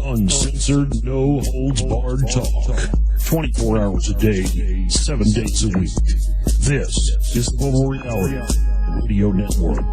Uncensored, no holds barred talk. 24 hours a day, 7 days a week. This is Global Reality Radio Network.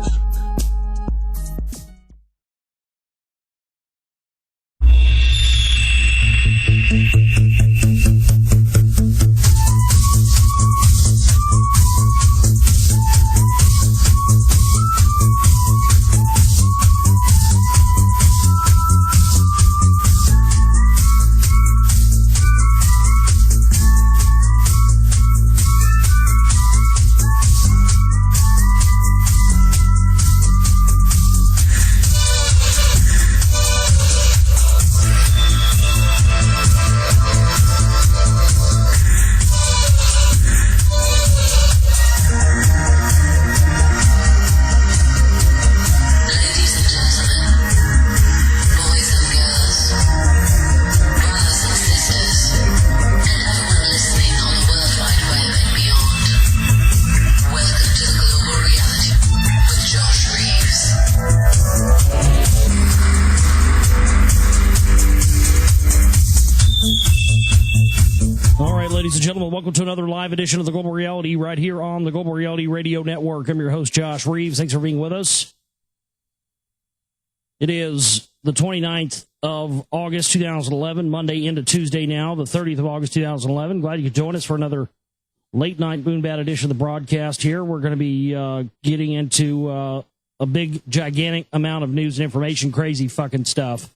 Welcome to another live edition of the Global Reality right here on the Global Reality Radio Network. I'm your host, Josh Reeves. Thanks for being with us. It is the 29th of August, 2011, Monday into Tuesday now, the 30th of August, 2011. Glad you could join us for another late-night Moonbat edition of the broadcast here. We're going to be getting into a big, gigantic amount of news and information, crazy fucking stuff.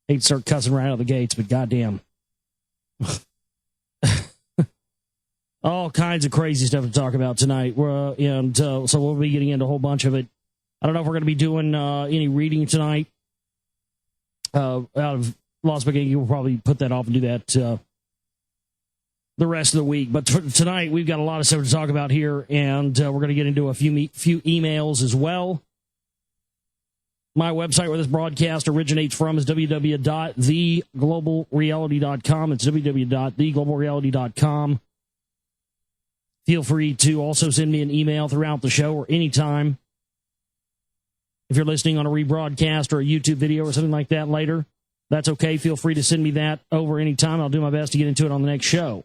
Hate to start cussing right out of the gates, but goddamn. All kinds of crazy stuff to talk about tonight. So we'll be getting into a whole bunch of it. I don't know if we're going to be doing any reading tonight out of Las Vegas. We'll probably put that off and do that the rest of the week. But tonight, we've got a lot of stuff to talk about here, and we're going to get into a few emails as well. My website where this broadcast originates from is www.theglobalreality.com. It's www.theglobalreality.com. Feel free to also send me an email throughout the show or anytime. If you're listening on a rebroadcast or a YouTube video or something like that later, that's okay. Feel free to send me that over anytime. I'll do my best to get into it on the next show.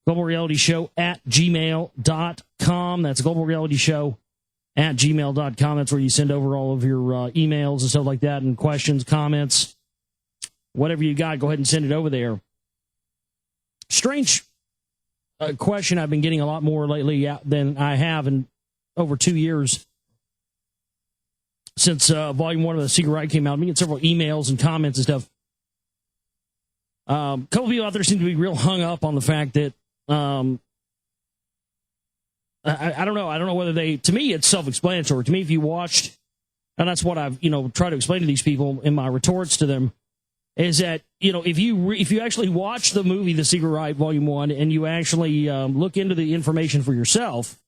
globalrealityshow@gmail.com. That's globalrealityshow@gmail.com. That's where you send over all of your emails and stuff like that, and questions, comments, whatever you got, go ahead and send it over there. Strange question I've been getting a lot more lately than I have in over 2 years since Volume 1 of The Secret Right came out. I'm getting several emails and comments and stuff. A couple people out there seem to be real hung up on the fact that I don't know. I don't know whether to me, it's self-explanatory. To me, if you watched, and that's what I've, tried to explain to these people in my retorts to them, is that, if you actually watch the movie The Secret Right, Volume 1, and you actually look into the information for yourself,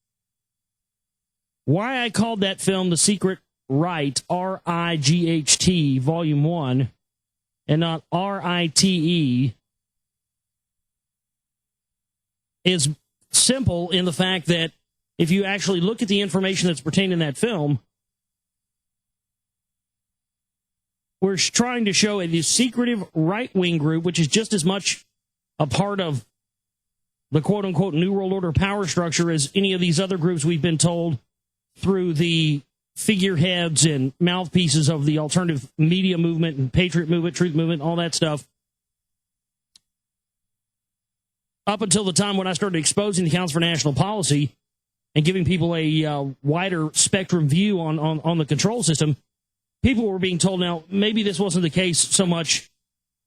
why I called that film The Secret Right, R-I-G-H-T, Volume 1, and not R-I-T-E, is simple in the fact that if you actually look at the information that's pertained in that film, we're trying to show a secretive right-wing group, which is just as much a part of the quote-unquote New World Order power structure as any of these other groups we've been told through the figureheads and mouthpieces of the alternative media movement and patriot movement, truth movement, all that stuff. Up until the time when I started exposing the Council for National Policy and giving people a wider spectrum view on the control system, people were being told, now, maybe this wasn't the case so much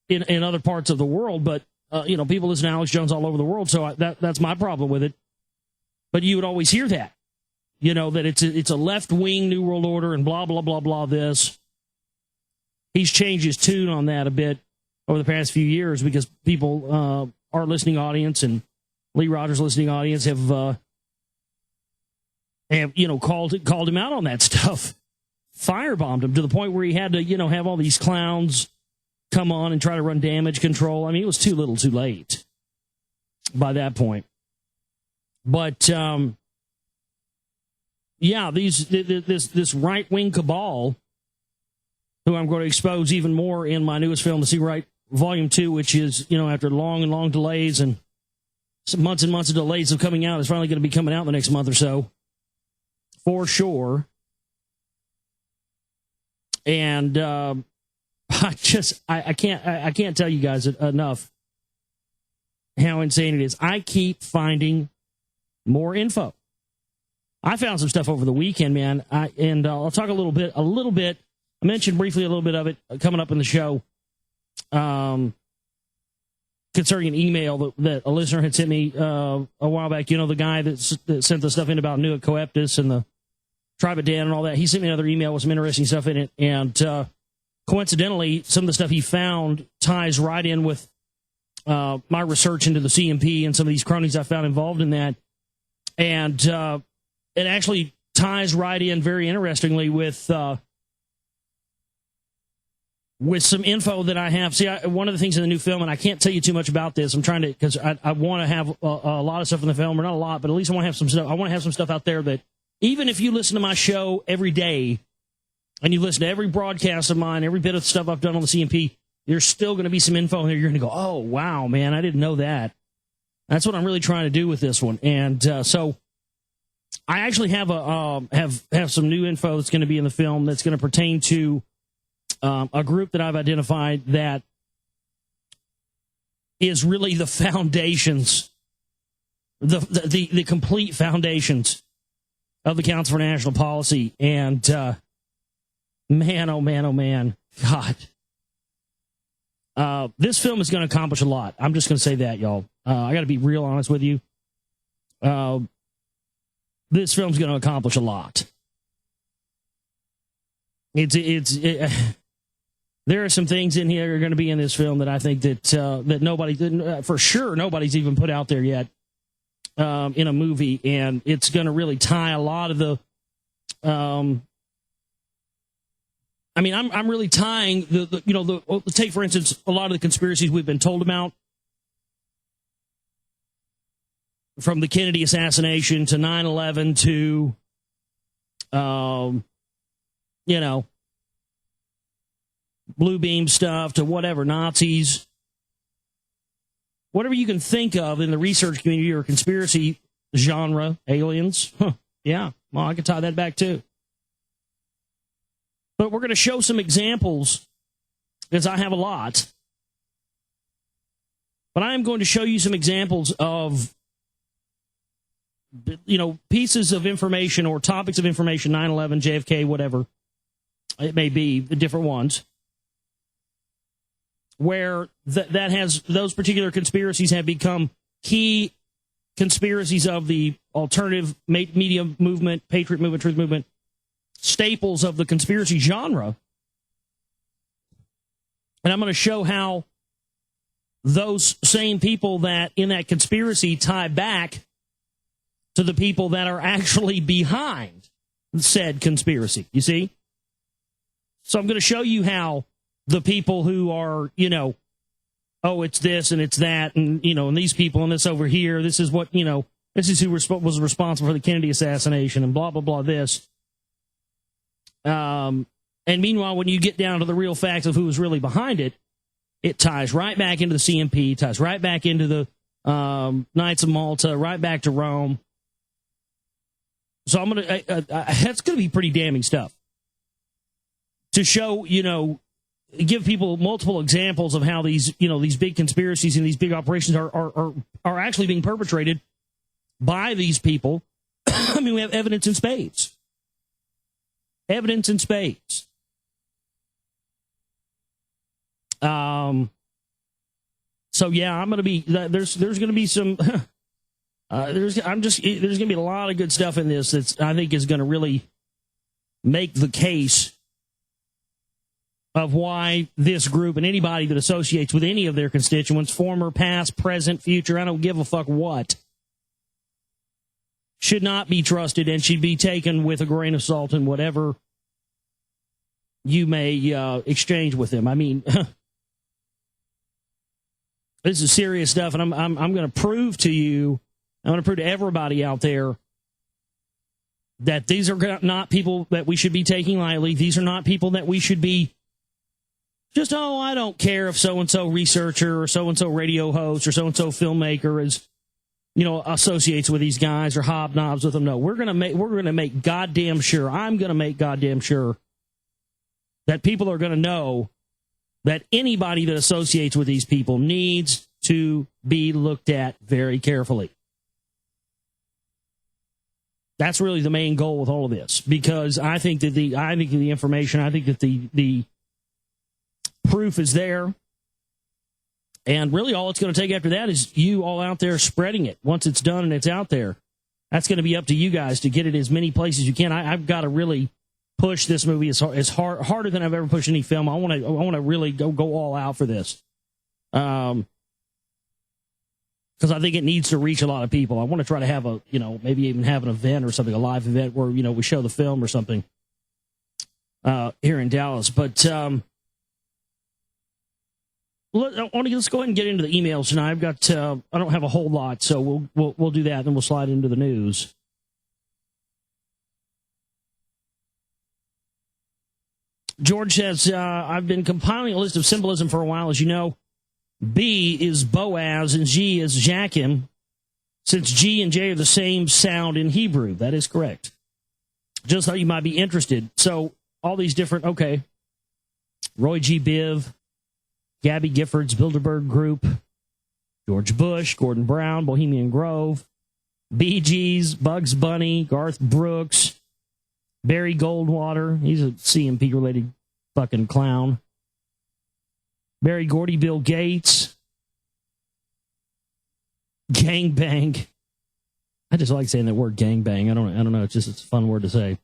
in other parts of the world, but, people listen to Alex Jones all over the world, so that's my problem with it. But you would always hear that, that it's a left-wing New World Order and blah, blah, blah, blah, this. He's changed his tune on that a bit over the past few years because people, our listening audience and Lee Rogers' listening audience have called him out on that stuff. Firebombed him to the point where he had to, have all these clowns come on and try to run damage control. I mean, it was too little too late by that point. But, this right-wing cabal who I'm going to expose even more in my newest film, The Secret Right Volume 2, which is, after long and long delays and some months and months of delays of coming out, is finally going to be coming out in the next month or so, for sure. And I can't tell you guys enough how insane it is. I keep finding more info. I found some stuff over the weekend, man, and I'll talk a little bit. I mentioned briefly a little bit of it coming up in the show, concerning an email that a listener had sent me a while back. The guy that sent the stuff in about Nuit Coeptus and the Tribe of Dan and all that. He sent me another email with some interesting stuff in it, and coincidentally, some of the stuff he found ties right in with my research into the CMP and some of these cronies I found involved in that. And it actually ties right in very interestingly with some info that I have. See, one of the things in the new film, and I can't tell you too much about this. I'm trying to, because I want to have a lot of stuff in the film, or not a lot, but at least I want to have some stuff. I want to have some stuff out there that even if you listen to my show every day and you listen to every broadcast of mine, every bit of stuff I've done on the CMP, there's still going to be some info in there. You're going to go, oh, wow, man, I didn't know that. That's what I'm really trying to do with this one. And so I actually have have some new info that's going to be in the film that's going to pertain to a group that I've identified that is really the foundations, the complete foundations of the Council for National Policy. And man, oh man, oh man, God. This film is going to accomplish a lot. I'm just going to say that, y'all. I got to be real honest with you. This film's going to accomplish a lot. There are some things in here that are going to be in this film that I think that nobody, for sure, nobody's even put out there yet in a movie, and it's going to really tie a lot of the. I'm really tying take for instance a lot of the conspiracies we've been told about, from the Kennedy assassination to 9/11 to, blue beam stuff to whatever, Nazis, whatever you can think of in the research community or conspiracy genre, aliens. Yeah, well, I can tie that back too. But we're going to show some examples, because I have a lot. But I am going to show you some examples of, pieces of information or topics of information, 9/11, JFK, whatever it may be, the different ones, where that has, those particular conspiracies have become key conspiracies of the alternative media movement, patriot movement, truth movement, staples of the conspiracy genre. And I'm going to show how those same people that in that conspiracy tie back to the people that are actually behind said conspiracy. You see? So I'm going to show you how the people who are, oh, it's this and it's that, and, and these people and this over here, this is what, this is who was responsible for the Kennedy assassination and blah, blah, blah, this. And meanwhile, when you get down to the real facts of who was really behind it, it ties right back into the CMP, ties right back into the Knights of Malta, right back to Rome. So I'm going to, that's going to be pretty damning stuff to show, give people multiple examples of how these, these big conspiracies and these big operations are actually being perpetrated by these people. I mean, we have evidence in spades. Evidence in spades. So yeah, I'm going to be, there's going to be some, there's going to be a lot of good stuff in this that's, I think, is going to really make the case of why this group and anybody that associates with any of their constituents, former, past, present, future, I don't give a fuck what, should not be trusted and should be taken with a grain of salt in whatever you may exchange with them. I mean, this is serious stuff, and I'm going to prove to you, I'm going to prove to everybody out there that these are not people that we should be taking lightly. These are not people that we should be just, oh, I don't care if so-and-so researcher or so-and-so radio host or so-and-so filmmaker is, associates with these guys or hobnobs with them. No, we're going to make goddamn sure, I'm going to make goddamn sure that people are going to know that anybody that associates with these people needs to be looked at very carefully. That's really the main goal with all of this, because I think that the information, I think that the proof is there. And really all it's going to take after that is you all out there spreading it. Once it's done and it's out there, that's going to be up to you guys to get it as many places as you can. I've got to really push this movie as harder than I've ever pushed any film. I want to really go all out for this. Because I think it needs to reach a lot of people. I want to try to have maybe even have an event or something, a live event where, we show the film or something here in Dallas. But let's go ahead and get into the emails tonight. I've got, I don't have a whole lot, so we'll do that, and then we'll slide into the news. George says, I've been compiling a list of symbolism for a while, as you know. B is Boaz and G is Jachim, since G and J are the same sound in Hebrew. That is correct. Just thought you might be interested. So all these different, okay. Roy G. Biv, Gabby Giffords, Bilderberg Group, George Bush, Gordon Brown, Bohemian Grove, Bee Gees, Bugs Bunny, Garth Brooks, Barry Goldwater. He's a CMP-related fucking clown. Barry Gordy, Bill Gates. Gangbang. I just like saying that word gangbang. I don't know. It's a fun word to say.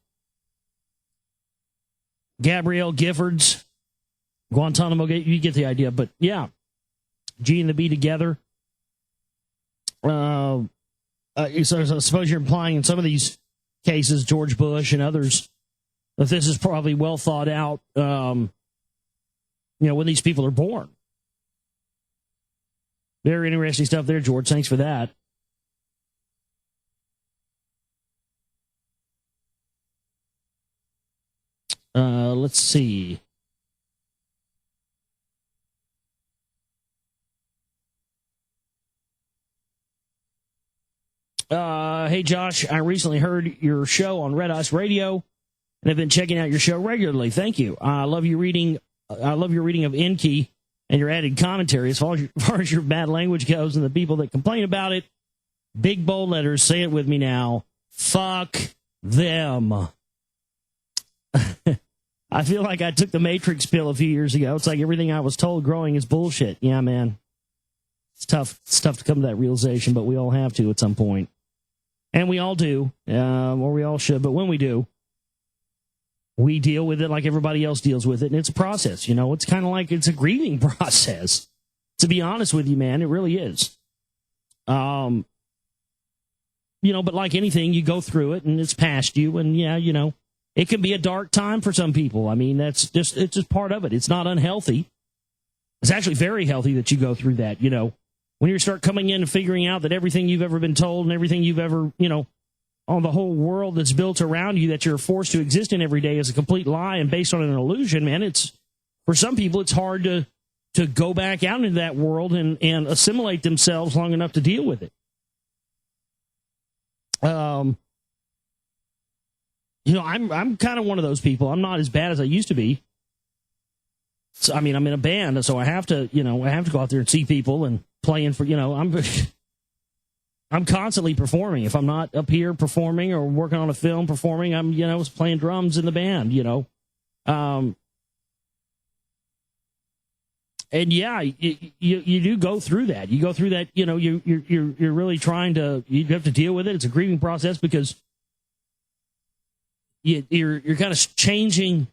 Gabrielle Giffords. Guantanamo Gate. You get the idea. But yeah. G and the B together. So I suppose you're implying in some of these cases, George Bush and others, that this is probably well thought out, when these people are born. Very interesting stuff there, George. Thanks for that. Let's see. Hey, Josh, I recently heard your show on Red Ice Radio and have been checking out your show regularly. Thank you. I love your reading of Enki and your added commentary. As far as your bad language goes and the people that complain about it, big bold letters, say it with me now, fuck them. I feel like I took the Matrix pill a few years ago. It's like everything I was told growing is bullshit. Yeah, man. It's tough to come to that realization, but we all have to at some point. And we all do, or we all should. But when we do, we deal with it like everybody else deals with it. And it's a process, It's kind of like it's a grieving process. To be honest with you, man, it really is. But like anything, you go through it and it's past you. And yeah, it can be a dark time for some people. I mean, it's just part of it. It's not unhealthy. It's actually very healthy that you go through that, When you start coming in and figuring out that everything you've ever been told and everything you've ever, on the whole world that's built around you that you're forced to exist in every day is a complete lie and based on an illusion, man, for some people, it's hard to go back out into that world and assimilate themselves long enough to deal with it. I'm kind of one of those people. I'm not as bad as I used to be. So, I'm in a band, so I have to go out there and see people and playing for, I'm constantly performing. If I'm not up here performing or working on a film performing, I'm, playing drums in the band, and yeah, you do go through that. You go through that, you're really trying to, you have to deal with it. It's a grieving process because you're kind of changing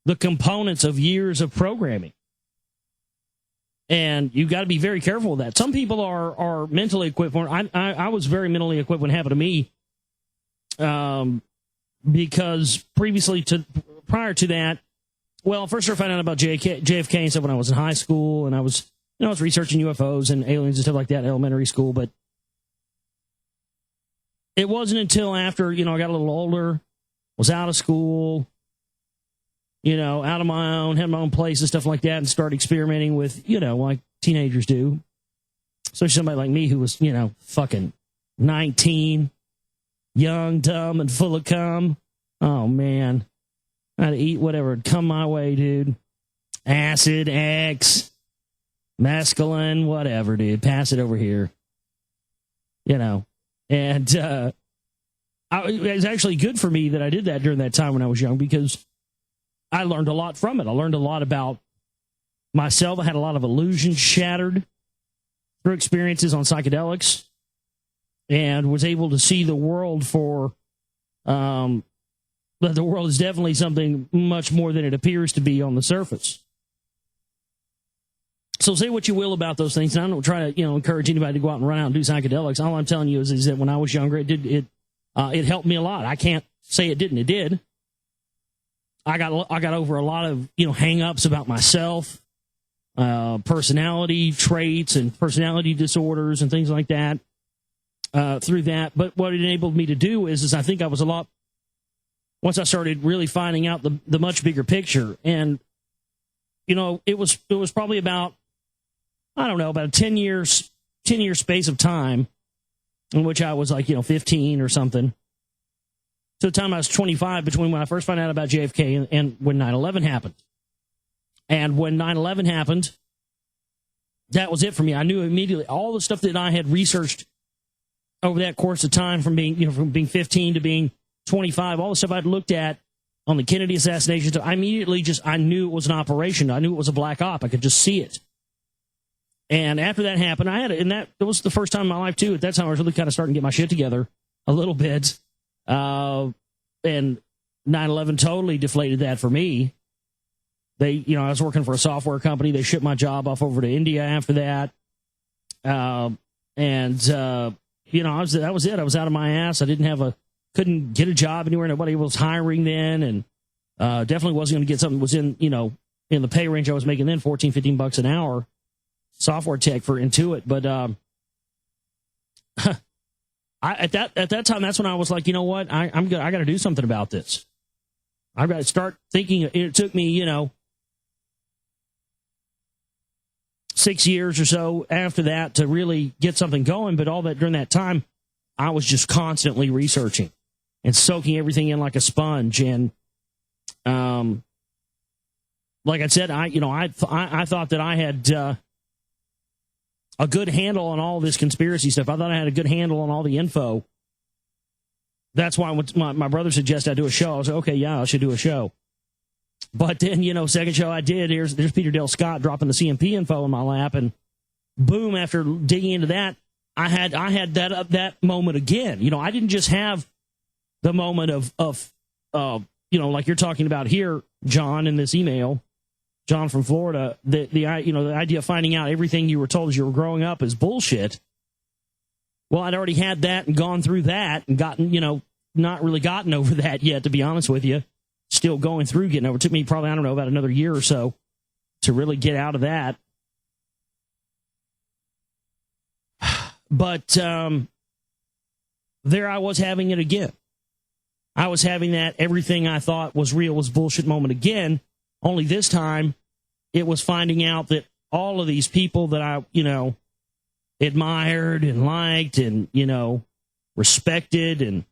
the components of years of programming. And you've got to be very careful with that. Some people are mentally equipped for it. I was very mentally equipped when it happened to me. Because prior to that, well, first I found out about JFK and stuff when I was in high school, and I was researching UFOs and aliens and stuff like that in elementary school, but it wasn't until after, I got a little older, was out of school, out of my own, had my own place and stuff like that, and start experimenting with, like teenagers do. Especially somebody like me who was, fucking 19, young, dumb, and full of cum. Oh, man. I had to eat whatever would come my way, dude. Acid, X, mescaline, whatever, dude. Pass it over here. And it was actually good for me that I did that during that time when I was young, because I learned a lot from it. I learned a lot about myself. I had a lot of illusions shattered through experiences on psychedelics, and was able to see the world for, but the world is definitely something much more than it appears to be on the surface. So say what you will about those things. And I don't try to, encourage anybody to go out and run out and do psychedelics. All I'm telling you is that when I was younger, it helped me a lot. I can't say it didn't. It did. I got over a lot of, hang-ups about myself, personality traits and personality disorders and things like that, through that. But what it enabled me to do is I think I was a lot, once I started really finding out the much bigger picture. And, it was probably about, I don't know, about a 10 year space of time in which I was like, 15 or something. To the time I was 25, between when I first found out about JFK and when 9/11 happened. And when 9/11 happened, that was it for me. I knew immediately all the stuff that I had researched over that course of time, from being 15 to being 25, all the stuff I'd looked at on the Kennedy assassination. I immediately I knew it was an operation. I knew it was a black op. I could just see it. And after that happened, it was the first time in my life too. At that time, I was really kind of starting to get my shit together a little bit. And 9/11 totally deflated that for me. I was working for a software company. They shipped my job off over to India after that. That was it. I was out of my ass. Couldn't get a job anywhere. Nobody was hiring then. And, definitely wasn't going to get something that was in the pay range I was making then, $14-15 an hour, software tech for Intuit. But, at that time, that's when I was like, you know what? I got to do something about this. I've got to start thinking. It took me, 6 years or so after that to really get something going. But all that during that time, I was just constantly researching and soaking everything in like a sponge. And, like I said, I thought that I had, a good handle on all this conspiracy stuff. I thought I had a good handle on all the info. That's why when my brother suggested I do a show, I was like, okay, yeah, I should do a show. But then, second show I did, there's Peter Dale Scott dropping the CMP info in my lap, and boom, after digging into that, I had that moment again. I didn't just have the moment of like you're talking about here, John, in this email, John from Florida, the idea of finding out everything you were told as you were growing up is bullshit. Well, I'd already had that and gone through that and gotten, not really gotten over that yet, to be honest with you. Still going through getting over. It took me probably, I don't know, about another year or so to really get out of that. But there I was having it again. I was having that everything I thought was real was bullshit moment again. Only this time, it was finding out that all of these people that I, admired and liked and, respected and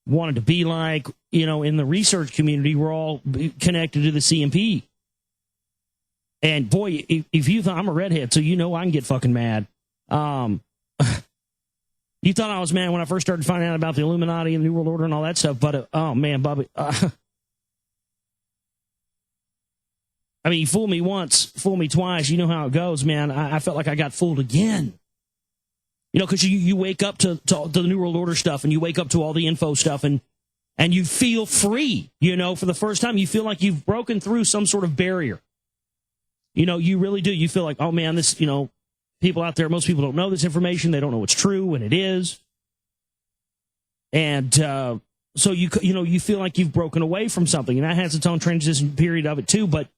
wanted to be like, in the research community, were all connected to the CMP. And boy, if you thought I'm a redhead, so I can get fucking mad. You thought I was mad when I first started finding out about the Illuminati and the New World Order and all that stuff, but oh man, Bobby. I mean, you fool me once, fool me twice. You know how it goes, man. I felt like I got fooled again. Because you wake up to the New World Order stuff, and you wake up to all the info stuff, and you feel free. For the first time, you feel like you've broken through some sort of barrier. You really do. You feel like, oh man, this, people out there, most people don't know this information. They don't know what's true, and it is. And so you feel like you've broken away from something, and that has its own transition period of it too. But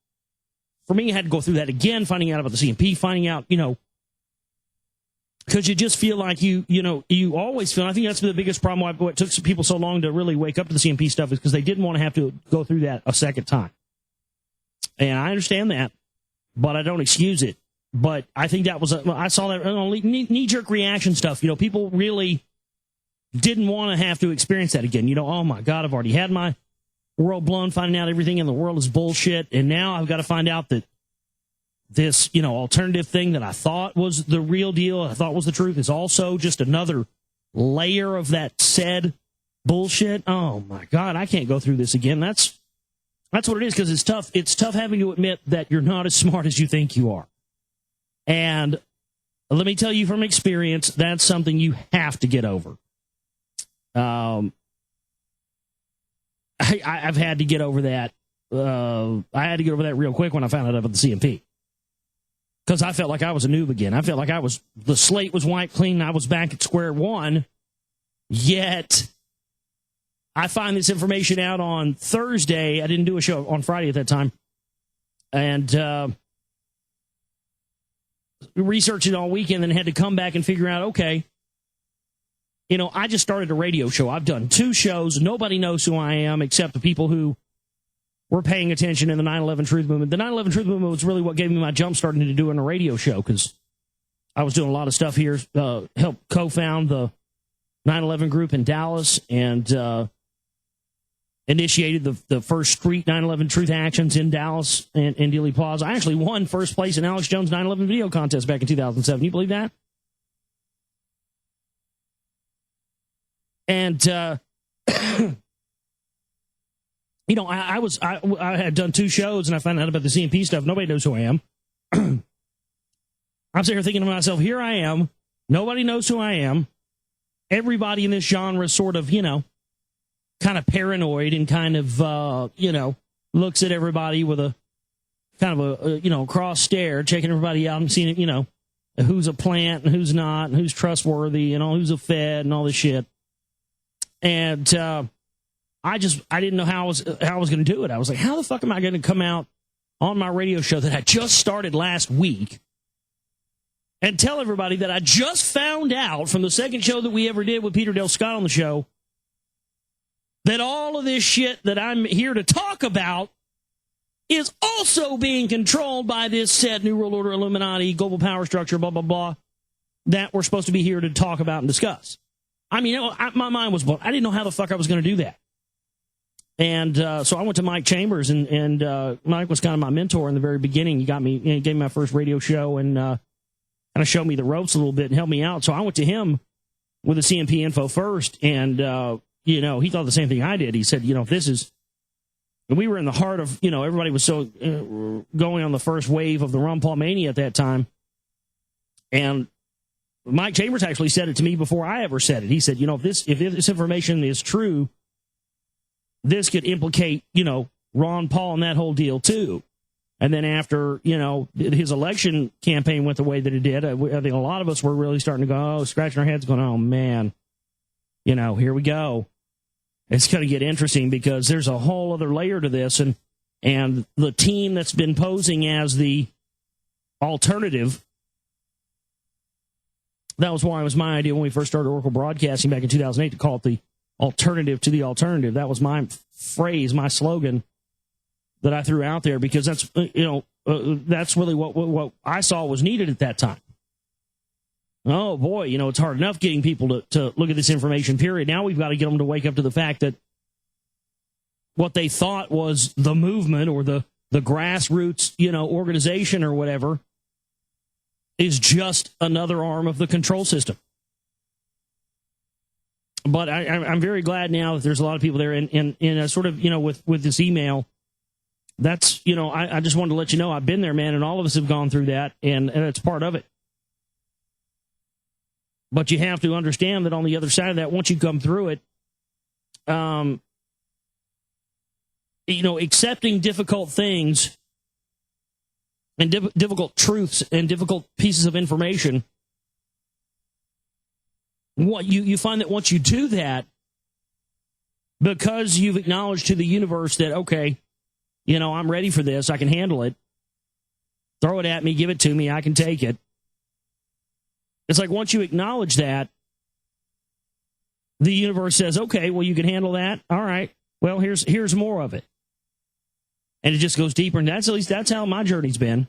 for me, I had to go through that again, finding out about the CMP, finding out, because you just feel like you always feel. I think that's the biggest problem. What took people so long to really wake up to the CMP stuff is because they didn't want to have to go through that a second time. And I understand that, but I don't excuse it. But I think that was, I saw that knee-jerk reaction stuff. People really didn't want to have to experience that again. Oh my God, I've already had my world blown, finding out everything in the world is bullshit. And now I've got to find out that this, alternative thing that I thought was the real deal, I thought was the truth, is also just another layer of that said bullshit. Oh my God, I can't go through this again. That's what it is, because it's tough. It's tough having to admit that you're not as smart as you think you are. And let me tell you from experience, that's something you have to get over. I've had to get over that. I had to get over that real quick when I found out about the CMP. Because I felt like I was a noob again. I felt like the slate was wiped clean. I was back at square one. Yet, I find this information out on Thursday. I didn't do a show on Friday at that time. And researched it all weekend and had to come back and figure out, okay, I just started a radio show. I've done 2 shows. Nobody knows who I am except the people who were paying attention in the 9/11 Truth Movement. The 9/11 Truth Movement was really what gave me my jump starting to doing a radio show, because I was doing a lot of stuff here, helped co-found the 9/11 group in Dallas, and initiated the first street 9/11 truth actions in Dallas and in Dealey Plaza. I actually won first place in Alex Jones' 9/11 video contest back in 2007. You believe that? And I had done 2 shows, and I found out about the CMP stuff. Nobody knows who I am. I'm sitting here thinking to myself, here I am. Nobody knows who I am. Everybody in this genre is sort of, kind of paranoid and kind of, looks at everybody with a kind of a cross stare, checking everybody out and seeing, who's a plant and who's not, and who's trustworthy, and who's a Fed and all this shit. And I didn't know how I was going to do it. I was like, how the fuck am I going to come out on my radio show that I just started last week and tell everybody that I just found out from the second show that we ever did with Peter Dale Scott on the show that all of this shit that I'm here to talk about is also being controlled by this said New World Order, Illuminati, global power structure, blah, blah, blah, that we're supposed to be here to talk about and discuss. I mean, my mind was blown. I didn't know how the fuck I was going to do that. And so I went to Mike Chambers, and Mike was kind of my mentor in the very beginning. He gave me my first radio show and kind of showed me the ropes a little bit and helped me out. So I went to him with the CMP info first, and, he thought the same thing I did. He said, we were in the heart of, everybody was so going on the first wave of the Ron Paul mania at that time. And Mike Chambers actually said it to me before I ever said it. He said, if this information is true, this could implicate, Ron Paul and that whole deal too. And then after, his election campaign went the way that it did, I think a lot of us were really starting to go, scratching our heads going, oh man, here we go. It's going to get interesting because there's a whole other layer to this. And the team that's been posing as the alternative, that was why it was my idea when we first started Oracle Broadcasting back in 2008 to call it the alternative to the alternative. That was my phrase, my slogan that I threw out there, because that's, that's really what I saw was needed at that time. Oh boy, it's hard enough getting people to look at this information, period. Now we've got to get them to wake up to the fact that what they thought was the movement or the grassroots, organization or whatever is just another arm of the control system. But I'm very glad now that there's a lot of people there, and sort of, with this email, that's, I just wanted to let you know I've been there, man, and all of us have gone through that, and it's part of it. But you have to understand that on the other side of that, once you come through it, accepting difficult things and difficult truths and difficult pieces of information, what you find that once you do that, because you've acknowledged to the universe that, okay, I'm ready for this, I can handle it, throw it at me, give it to me, I can take it. It's like once you acknowledge that, the universe says, okay, well, you can handle that. All right, well, here's more of it. And it just goes deeper. And at least that's how my journey's been.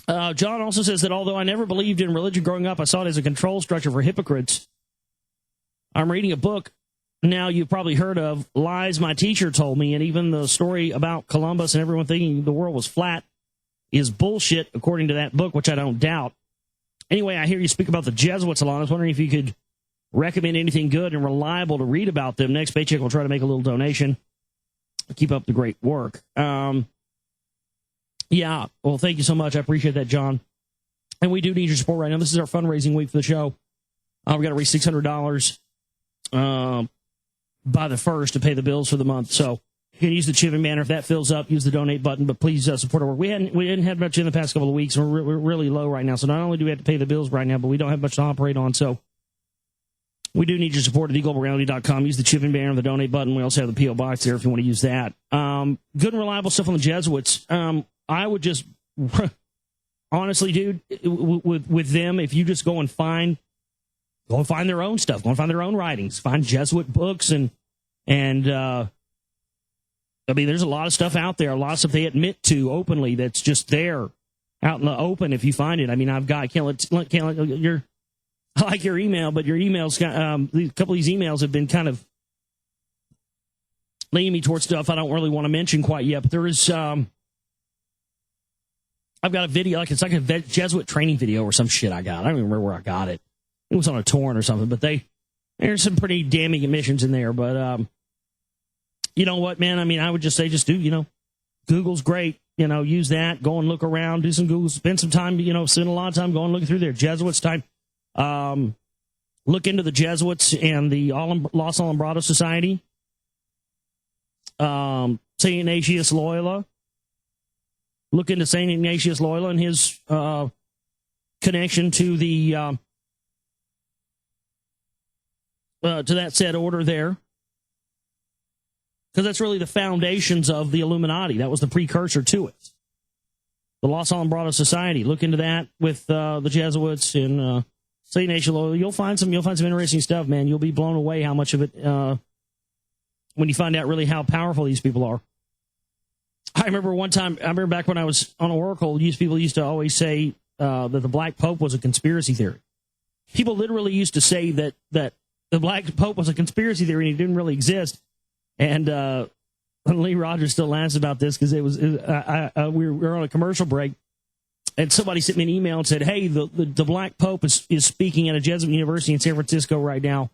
John also says that although I never believed in religion growing up, I saw it as a control structure for hypocrites. I'm reading a book now you've probably heard of, Lies My Teacher Told Me, and even the story about Columbus and everyone thinking the world was flat is bullshit, according to that book, which I don't doubt. Anyway, I hear you speak about the Jesuits a lot. I was wondering if you could recommend anything good and reliable to read about them. Next paycheck, we'll try to make a little donation. Keep up the great work. Yeah, well, thank you so much. I appreciate that, John. And we do need your support right now. This is our fundraising week for the show. We've got to raise $600 by the 1st to pay the bills for the month. So you can use the Chivin banner. If that fills up, use the donate button. But please support our work. We didn't have much in the past couple of weeks. We're really low right now. So not only do we have to pay the bills right now, but we don't have much to operate on. So we do need your support at theglobalreality.com. Use the Chivin banner, the donate button. We also have the P.O. box there if you want to use that. Good and reliable stuff on the Jesuits. I would just, honestly, dude, with them, if you just go and find their own stuff, go and find their own writings, find Jesuit books, and I mean, there's a lot of stuff out there, a lot of stuff they admit to openly that's just there out in the open if you find it. I mean, I can't let I like your email, but your emails got, a couple of these emails have been kind of leading me towards stuff I don't really want to mention quite yet, but there is, I've got a video, it's like a Jesuit training video or some shit I got. I don't even remember where I got it. It was on a torrent or something, but there's some pretty damning admissions in there. But you know what, man? I mean, I would just say just do, Google's great. Use that. Go and look around. Do some Google. Spend some time, spend a lot of time going looking through there. Jesuits time. Look into the Jesuits and the Los Alumbrados Society. St. Ignatius Loyola. Look into St. Ignatius Loyola and his connection to the to that said order there, because that's really the foundations of the Illuminati. That was the precursor to it. The Los Alumbrados Society. Look into that with the Jesuits and St. Ignatius Loyola. You'll find some interesting stuff, man. You'll be blown away how much of it when you find out really how powerful these people are. I remember one time, back when I was on Oracle, people used to always say that the Black Pope was a conspiracy theory. People literally used to say that the Black Pope was a conspiracy theory and he didn't really exist. And Lee Rogers still laughs about this because we were on a commercial break, and somebody sent me an email and said, hey, the Black Pope is speaking at a Jesuit university in San Francisco right now,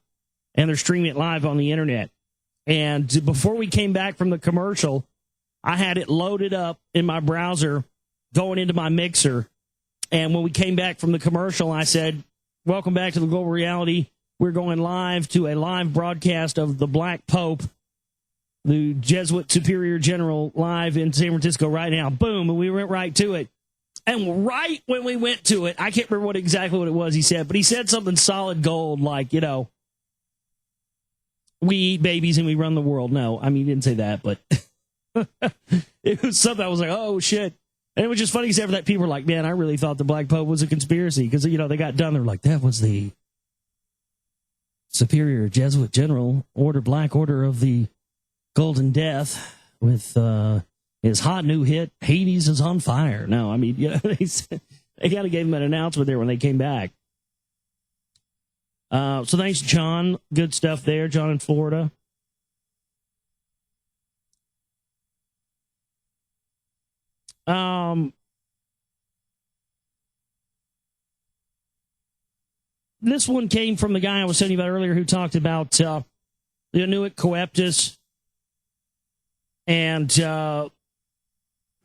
and they're streaming it live on the internet. And before we came back from the commercial, I had it loaded up in my browser going into my mixer. And when we came back from the commercial, I said, welcome back to the Global Reality. We're going live to a live broadcast of the Black Pope, the Jesuit Superior General, live in San Francisco right now. Boom. And we went right to it. And right when we went to it, I can't remember exactly what it was he said, but he said something solid gold like, we eat babies and we run the world. No, I mean, he didn't say that, but it was something I was like, oh, shit. And it was just funny because after that, people were like, man, I really thought the Black Pope was a conspiracy because, they got done. They were like, that was the Superior Jesuit General Black Order of the Golden Death with his hot new hit, Hades is on Fire. No, I mean, they kind of gave him an announcement there when they came back. So thanks, John. Good stuff there, John in Florida. This one came from the guy I was telling you about earlier who talked about the Inuit Coeptus and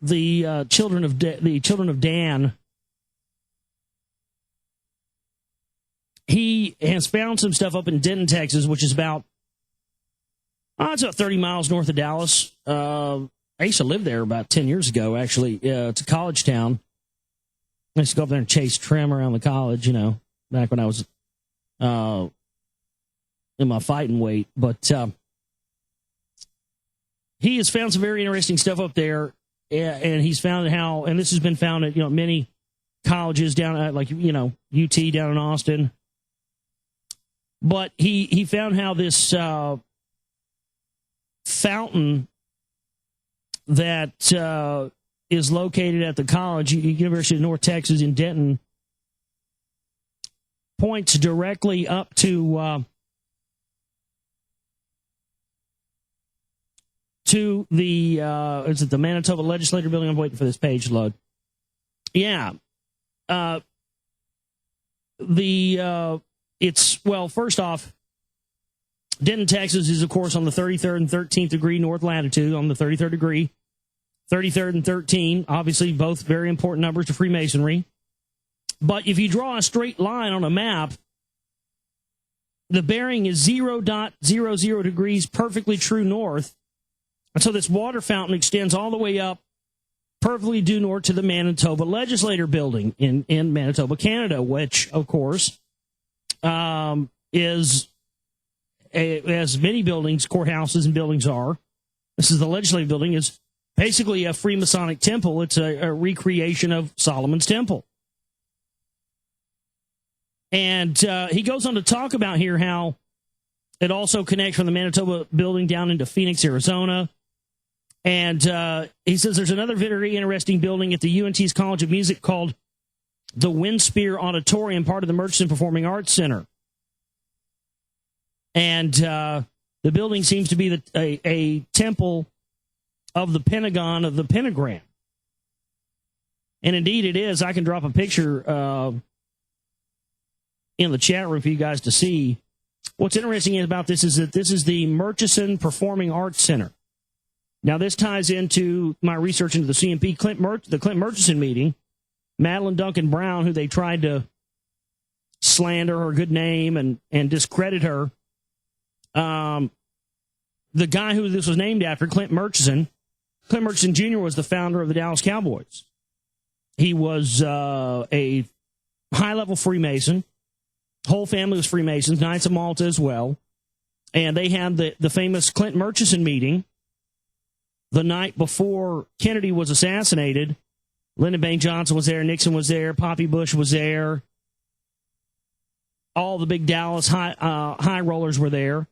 the children of Dan. He has found some stuff up in Denton, Texas, which is about 30 miles north of Dallas. I used to live there about 10 years ago, actually. It's a college town. I used to go up there and chase trim around the college, back when I was in my fighting weight. But he has found some very interesting stuff up there, and he's found how, and this has been found at many colleges down at UT down in Austin. But he found how this fountain that is located at the college, University of North Texas in Denton, points directly up to the is it the Manitoba Legislature Building? I'm waiting for this page to load. Yeah, it's, well, first off, Denton, Texas is, of course, on the 33rd and 13th degree north latitude, on the 33rd degree. 33rd and 13, obviously both very important numbers to Freemasonry. But if you draw a straight line on a map, the bearing is 0.00 degrees perfectly true north. And so this water fountain extends all the way up perfectly due north to the Manitoba Legislature Building in Manitoba, Canada, which, of course, is, as many buildings, courthouses and buildings are. This is the Legislative Building, is basically a Freemasonic temple. It's a recreation of Solomon's Temple. And he goes on to talk about here how it also connects from the Manitoba Building down into Phoenix, Arizona. And he says there's another very interesting building at the UNT's College of Music called the Windspear Auditorium, part of the Murchison Performing Arts Center. And the building seems to be a temple of the Pentagon of the Pentagram. And indeed it is. I can drop a picture in the chat room for you guys to see. What's interesting about this is that this is the Murchison Performing Arts Center. Now, this ties into my research into the CMP, the Clint Murchison meeting. Madeline Duncan Brown, who they tried to slander her good name and discredit her. The guy who this was named after, Clint Murchison Jr., was the founder of the Dallas Cowboys. He was a high-level Freemason. Whole family was Freemasons, Knights of Malta as well. And they had the famous Clint Murchison meeting the night before Kennedy was assassinated. Lyndon Baines Johnson was there, Nixon was there, Poppy Bush was there. All the big Dallas high rollers were there.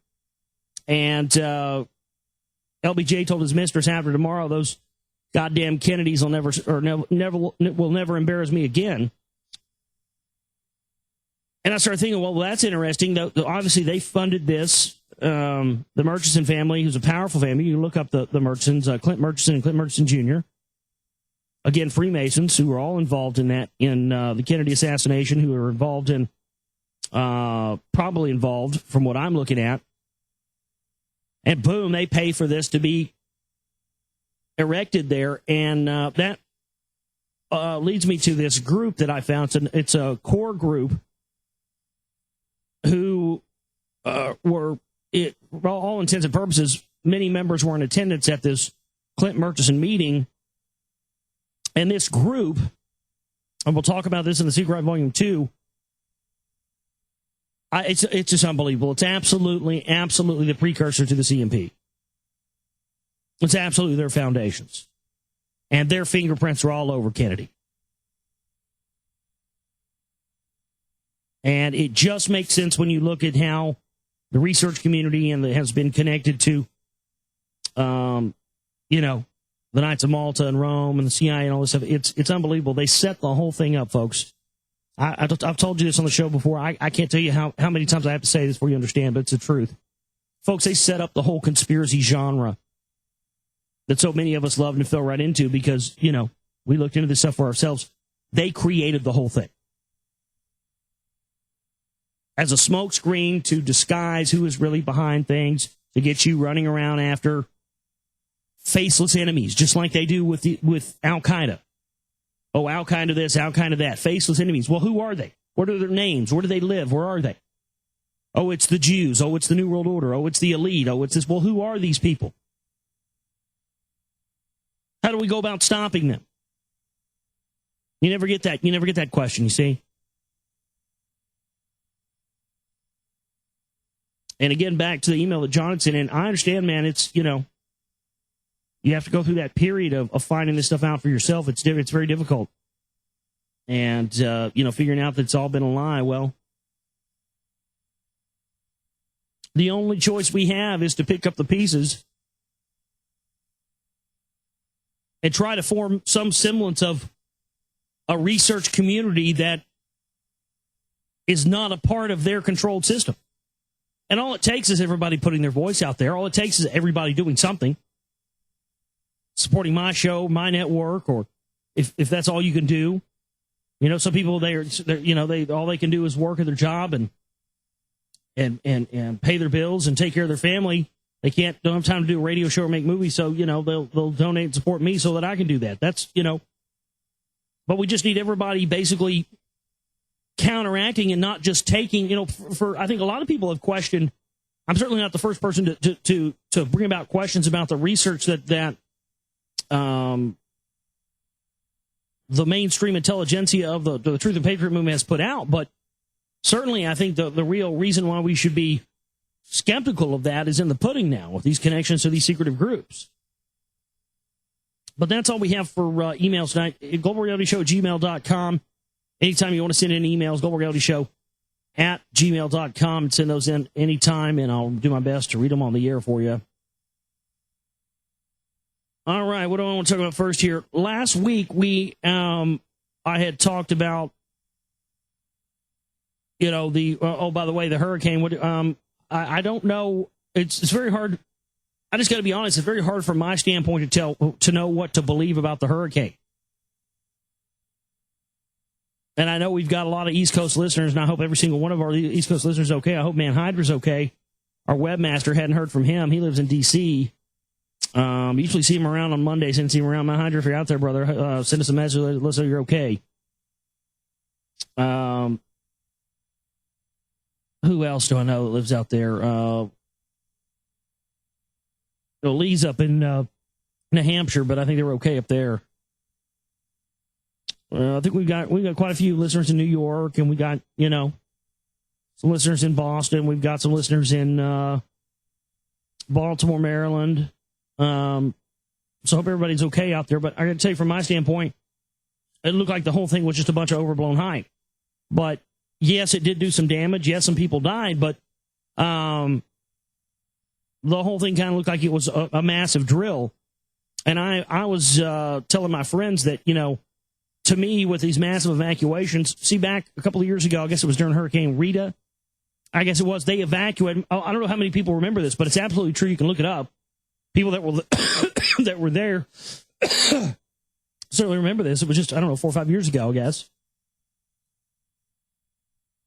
And LBJ told his mistress, after tomorrow, those goddamn Kennedys will never embarrass me again. And I started thinking, well, that's interesting. Obviously, they funded this. The Murchison family, who's a powerful family. You look up the Murchisons, Clint Murchison and Clint Murchison Jr. Again, Freemasons who were all involved in that, in the Kennedy assassination, who were involved in, probably involved from what I'm looking at. And boom, they pay for this to be erected there. And that leads me to this group that I found. It's a core group who were, for all intents and purposes, many members were in attendance at this Clint Murchison meeting. And this group, and we'll talk about this in the Secret Rite Volume 2, it's just unbelievable. It's absolutely the precursor to the CMP. It's absolutely their foundations. And their fingerprints are all over Kennedy. And it just makes sense when you look at how the research community has been connected to, the Knights of Malta and Rome and the CIA and all this stuff. It's unbelievable. They set the whole thing up, folks. I've told you this on the show before. I can't tell you how many times I have to say this before you understand, but it's the truth. Folks, they set up the whole conspiracy genre that so many of us loved and fell right into because, we looked into this stuff for ourselves. They created the whole thing as a smokescreen to disguise who is really behind things, to get you running around after faceless enemies, just like they do with Al-Qaeda. Oh, Al-Qaeda this, Al-Qaeda that. Faceless enemies. Well, who are they? What are their names? Where do they live? Where are they? Oh, it's the Jews. Oh, it's the New World Order. Oh, it's the elite. Oh, it's this. Well, who are these people? How do we go about stopping them? You never get that. You never get that question, you see? And again, back to the email that John had sent in, I understand, man, it's, you have to go through that period of finding this stuff out for yourself. It's very difficult. And, figuring out that it's all been a lie, well, the only choice we have is to pick up the pieces and try to form some semblance of a research community that is not a part of their controlled system. And all it takes is everybody putting their voice out there. All it takes is everybody doing something, supporting my show, my network, or if that's all you can do. You know, some people they're all they can do is work at their job and pay their bills and take care of their family. They don't have time to do a radio show or make movies, so they'll donate and support me so that I can do that. That's but we just need everybody basically counteracting and not just taking. For I think a lot of people have questioned. I'm certainly not the first person to bring about questions about the research that the mainstream intelligentsia of the Truth and Patriot movement has put out, but certainly I think the real reason why we should be skeptical of that is in the pudding now with these connections to these secretive groups. But that's all we have for emails tonight. GlobalRealityShow@gmail.com. Anytime you want to send in emails, globalrealityshow@gmail.com. Send those in anytime, and I'll do my best to read them on the air for you. All right, what do I want to talk about first here? Last week, I had talked about, by the way, the hurricane. I don't know. It's very hard. I just got to be honest. It's very hard from my standpoint to know what to believe about the hurricane. And I know we've got a lot of East Coast listeners, and I hope every single one of our East Coast listeners is okay. I hope Man Hydra's okay. Our webmaster, hadn't heard from him. He lives in D.C. Usually see him around on Mondays. And see him around. Man Hydra, if you're out there, brother, send us a message. Let us know you're okay. Who else do I know that lives out there? Lee's up in New Hampshire, but I think they were okay up there. I think we got quite a few listeners in New York, and we got some listeners in Boston. We've got some listeners in Baltimore, Maryland. So I hope everybody's okay out there. But I got to tell you, from my standpoint, it looked like the whole thing was just a bunch of overblown hype. But yes, it did do some damage. Yes, some people died, but the whole thing kind of looked like it was a massive drill. And I was telling my friends that, to me, with these massive evacuations, see, back a couple of years ago, I guess it was during Hurricane Rita, I guess it was, they evacuated. I don't know how many people remember this, but it's absolutely true. You can look it up. People that were that were there certainly remember this. It was just, 4 or 5 years ago, I guess.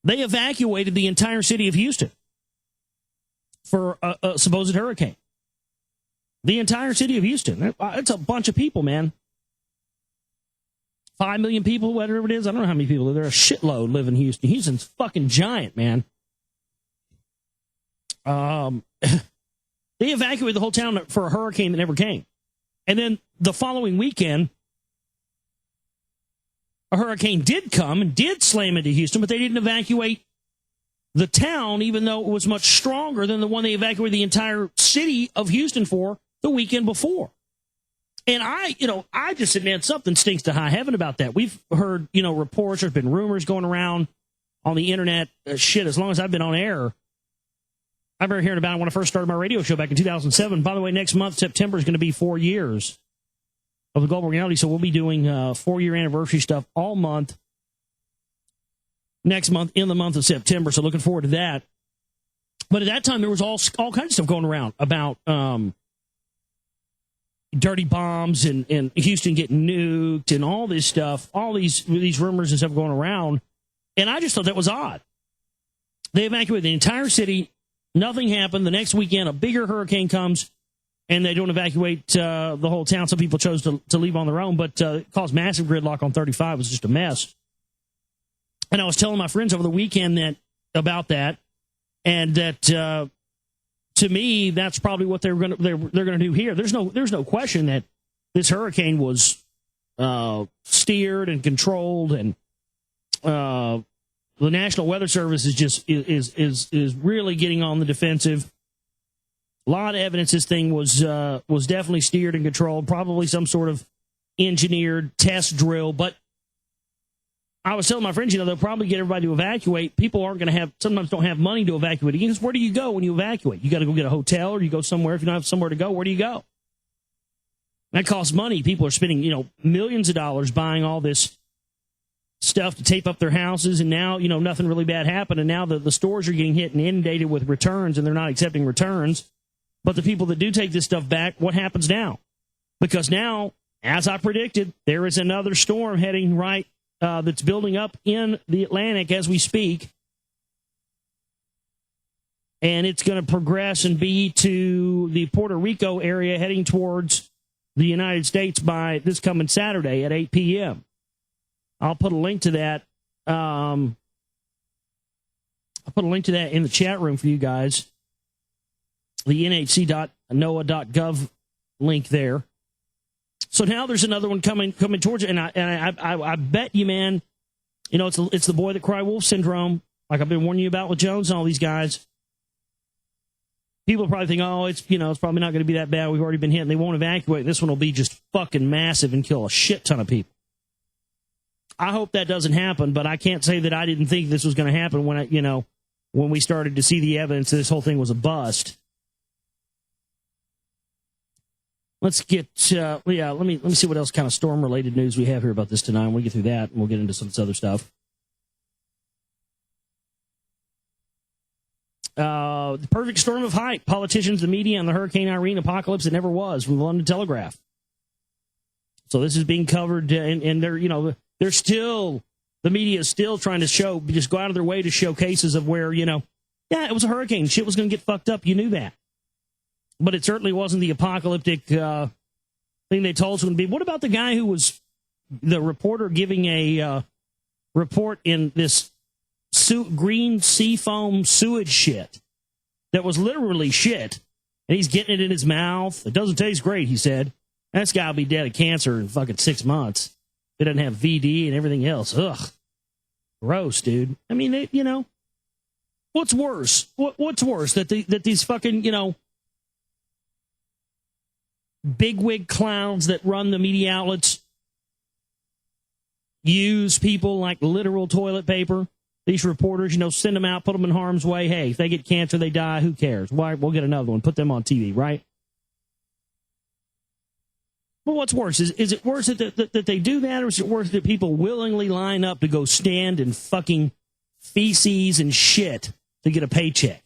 They evacuated the entire city of Houston for a supposed hurricane. The entire city of Houston. It's a bunch of people, man. 5 million people, whatever it is. I don't know how many people. There are a shitload live in Houston. Houston's fucking giant, man. They evacuated the whole town for a hurricane that never came. And then the following weekend, a hurricane did come and did slam into Houston, but they didn't evacuate the town, even though it was much stronger than the one they evacuated the entire city of Houston for the weekend before. And I just admit something stinks to high heaven about that. We've heard, reports, there's been rumors going around on the internet, as long as I've been on air. I've been hearing about it when I first started my radio show back in 2007. By the way, next month, September, is going to be 4 years of the Global Reality. So we'll be doing 4-year anniversary stuff all month. Next month, in the month of September. So looking forward to that. But at that time, there was all kinds of stuff going around about dirty bombs and Houston getting nuked and all this stuff, all these rumors and stuff going around. And I just thought that was odd. They evacuated the entire city. Nothing happened. The next weekend, a bigger hurricane comes, and they don't evacuate the whole town. Some people chose to leave on their own, but it caused massive gridlock on 35. It was just a mess. And I was telling my friends over the weekend about that, and that to me, that's probably what they're going to do here. There's no question that this hurricane was steered and controlled, and the National Weather Service is really getting on the defensive. A lot of evidence this thing was definitely steered and controlled, probably some sort of engineered test drill. But I was telling my friends, they'll probably get everybody to evacuate. People aren't going to sometimes don't have money to evacuate. Because where do you go when you evacuate? You got to go get a hotel, or you go somewhere. If you don't have somewhere to go, where do you go? That costs money. People are spending, millions of dollars buying all this stuff to tape up their houses, and now, nothing really bad happened, and now the stores are getting hit and inundated with returns, and they're not accepting returns. But the people that do take this stuff back, what happens now? Because now, as I predicted, there is another storm heading right that's building up in the Atlantic as we speak. And it's going to progress and be to the Puerto Rico area, heading towards the United States by this coming Saturday at 8 p.m. I'll put a link to that. I'll put a link to that in the chat room for you guys. The nhc.noaa.gov link there. So now there's another one coming towards it, and I bet you, man, it's the boy that cried wolf syndrome, like I've been warning you about with Jones and all these guys. People probably think, it's probably not going to be that bad. We've already been hit, and they won't evacuate. This one will be just fucking massive and kill a shit ton of people. I hope that doesn't happen, but I can't say that I didn't think this was going to happen when we started to see the evidence that this whole thing was a bust. Let's get, let me see what else kind of storm-related news we have here about this tonight. We'll get through that, and we'll get into some of this other stuff. The perfect storm of hype. Politicians, the media, and the Hurricane Irene apocalypse that never was, from the London Telegraph. So this is being covered, and they're still, the media is still trying to just go out of their way to show cases of where, it was a hurricane. Shit was going to get fucked up. You knew that. But it certainly wasn't the apocalyptic thing they told us it would be. What about the guy who was the reporter giving a report in this green seafoam sewage shit that was literally shit, and he's getting it in his mouth? It doesn't taste great, he said. This guy will be dead of cancer in fucking 6 months. It doesn't have VD and everything else. Ugh. Gross, dude. I mean, what's worse? What's worse? That these fucking, bigwig clowns that run the media outlets use people like literal toilet paper. These reporters, send them out, put them in harm's way. Hey, if they get cancer, they die. Who cares? Why? We'll get another one. Put them on TV, right? Well, what's worse? Is it worse that they do that, or is it worse that people willingly line up to go stand in fucking feces and shit to get a paycheck?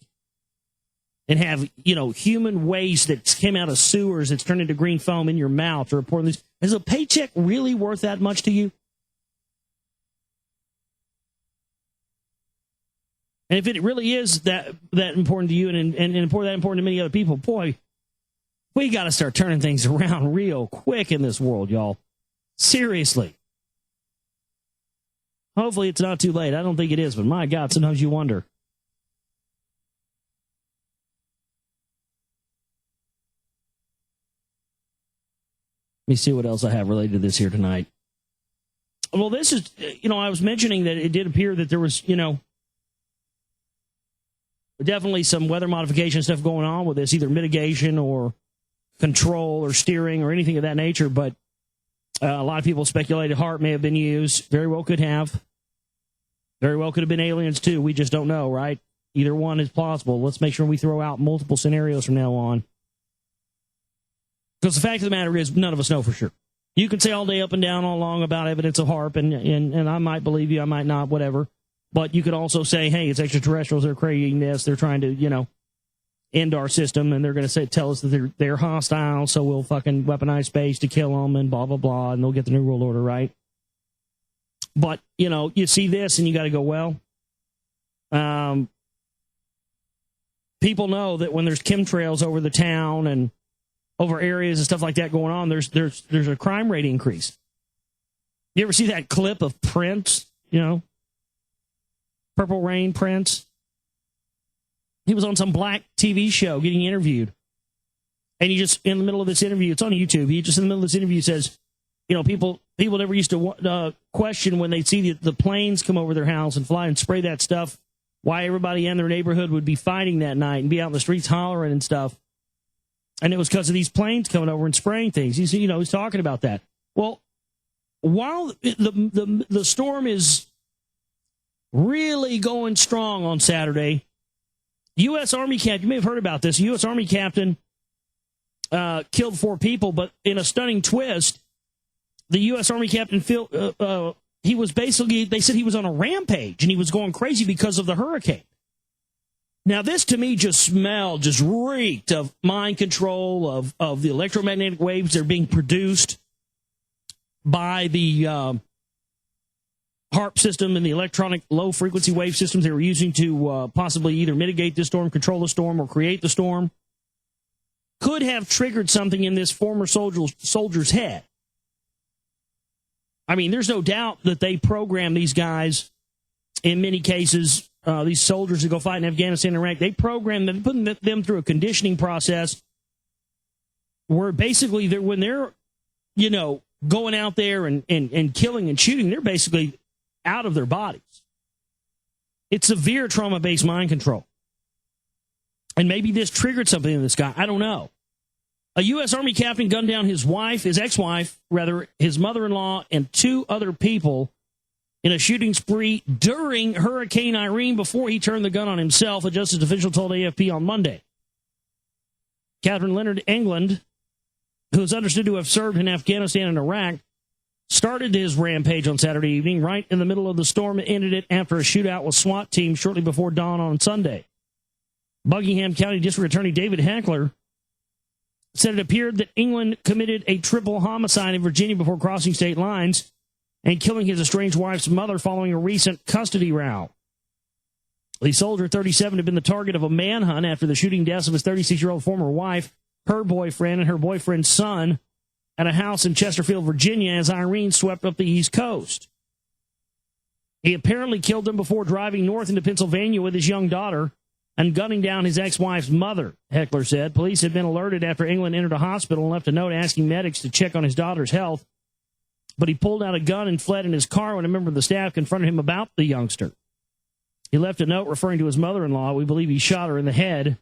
And have, human waste that came out of sewers that's turned into green foam in your mouth to report this. Is a paycheck really worth that much to you? And if it really is that important to you and that important to many other people, boy, we got to start turning things around real quick in this world, y'all. Seriously. Hopefully it's not too late. I don't think it is, but my God, sometimes you wonder. Let me see what else I have related to this here tonight. Well, this is, I was mentioning that it did appear that there was, definitely some weather modification stuff going on with this, either mitigation or control or steering or anything of that nature. But a lot of people speculated HAARP may have been used. Very well could have. Very well could have been aliens, too. We just don't know, right? Either one is plausible. Let's make sure we throw out multiple scenarios from now on. Because the fact of the matter is, none of us know for sure. You can say all day up and down all along about evidence of HAARP, and I might believe you, I might not, whatever. But you could also say, hey, it's extraterrestrials, they're creating this, they're trying to, end our system, and they're going to tell us that they're hostile, so we'll fucking weaponize space to kill them, and blah, blah, blah, and they'll get the New World Order, right? But, you see this, and you got to go, well, people know that when there's chemtrails over the town and over areas and stuff like that going on, there's a crime rate increase. You ever see that clip of Prince, Purple Rain Prince? He was on some black TV show getting interviewed. And he just, in the middle of this interview, it's on YouTube, he just in the middle of this interview says, people never used to question when they'd see the planes come over their house and fly and spray that stuff, why everybody in their neighborhood would be fighting that night and be out in the streets hollering and stuff. And it was because of these planes coming over and spraying things. He's talking about that. Well, while the storm is really going strong on Saturday, U.S. Army captain, you may have heard about this, U.S. Army captain killed 4 people, but in a stunning twist, the U.S. Army captain, he was basically, they said he was on a rampage, and he was going crazy because of the hurricane. Now, this to me just reeked of mind control, of the electromagnetic waves that are being produced by the HARP system and the electronic low-frequency wave systems they were using to possibly either mitigate the storm, control the storm, or create the storm. Could have triggered something in this former soldier's head. I mean, there's no doubt that they program these guys, in many cases, these soldiers who go fight in Afghanistan and Iraq, they program them, putting them through a conditioning process where basically when they're, going out there and killing and shooting, they're basically out of their bodies. It's severe trauma-based mind control. And maybe this triggered something in this guy. I don't know. A U.S. Army captain gunned down his ex-wife, his mother-in-law, and 2 other people in a shooting spree during Hurricane Irene before he turned the gun on himself, a justice official told AFP on Monday. Captain Leonard England, who is understood to have served in Afghanistan and Iraq, started his rampage on Saturday evening right in the middle of the storm and ended it after a shootout with SWAT teams shortly before dawn on Sunday. Buckingham County District Attorney David Heckler said it appeared that England committed a triple homicide in Virginia before crossing state lines and killing his estranged wife's mother following a recent custody row. The soldier, 37, had been the target of a manhunt after the shooting deaths of his 36-year-old former wife, her boyfriend, and her boyfriend's son at a house in Chesterfield, Virginia, as Irene swept up the East Coast. He apparently killed them before driving north into Pennsylvania with his young daughter and gunning down his ex-wife's mother, Heckler said. Police had been alerted after England entered a hospital and left a note asking medics to check on his daughter's health. But he pulled out a gun and fled in his car when a member of the staff confronted him about the youngster. He left a note referring to his mother-in-law. We believe he shot her in the head,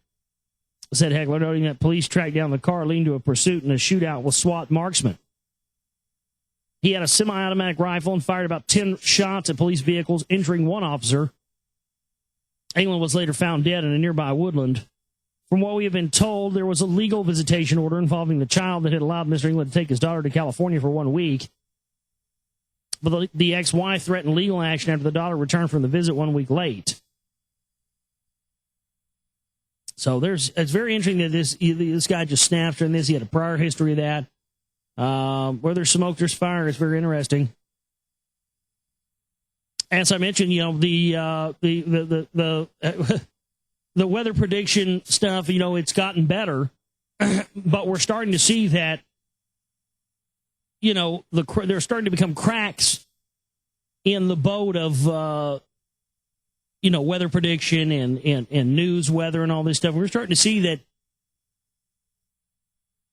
said Heckler, noting that police tracked down the car leading to a pursuit and a shootout with SWAT marksmen. He had a semi-automatic rifle and fired about 10 shots at police vehicles, injuring one officer. England was later found dead in a nearby woodland. From what we have been told, there was a legal visitation order involving the child that had allowed Mr. England to take his daughter to California for 1 week. But the ex-wife threatened legal action after the daughter returned from the visit 1 week late. So it's very interesting that this guy just snapped in this. He had a prior history of that. Where there's smoke, there's fire. It's very interesting. As I mentioned, the weather prediction stuff, it's gotten better, but we're starting to see that, there's starting to become cracks in the boat of, weather prediction and news weather and all this stuff. We're starting to see that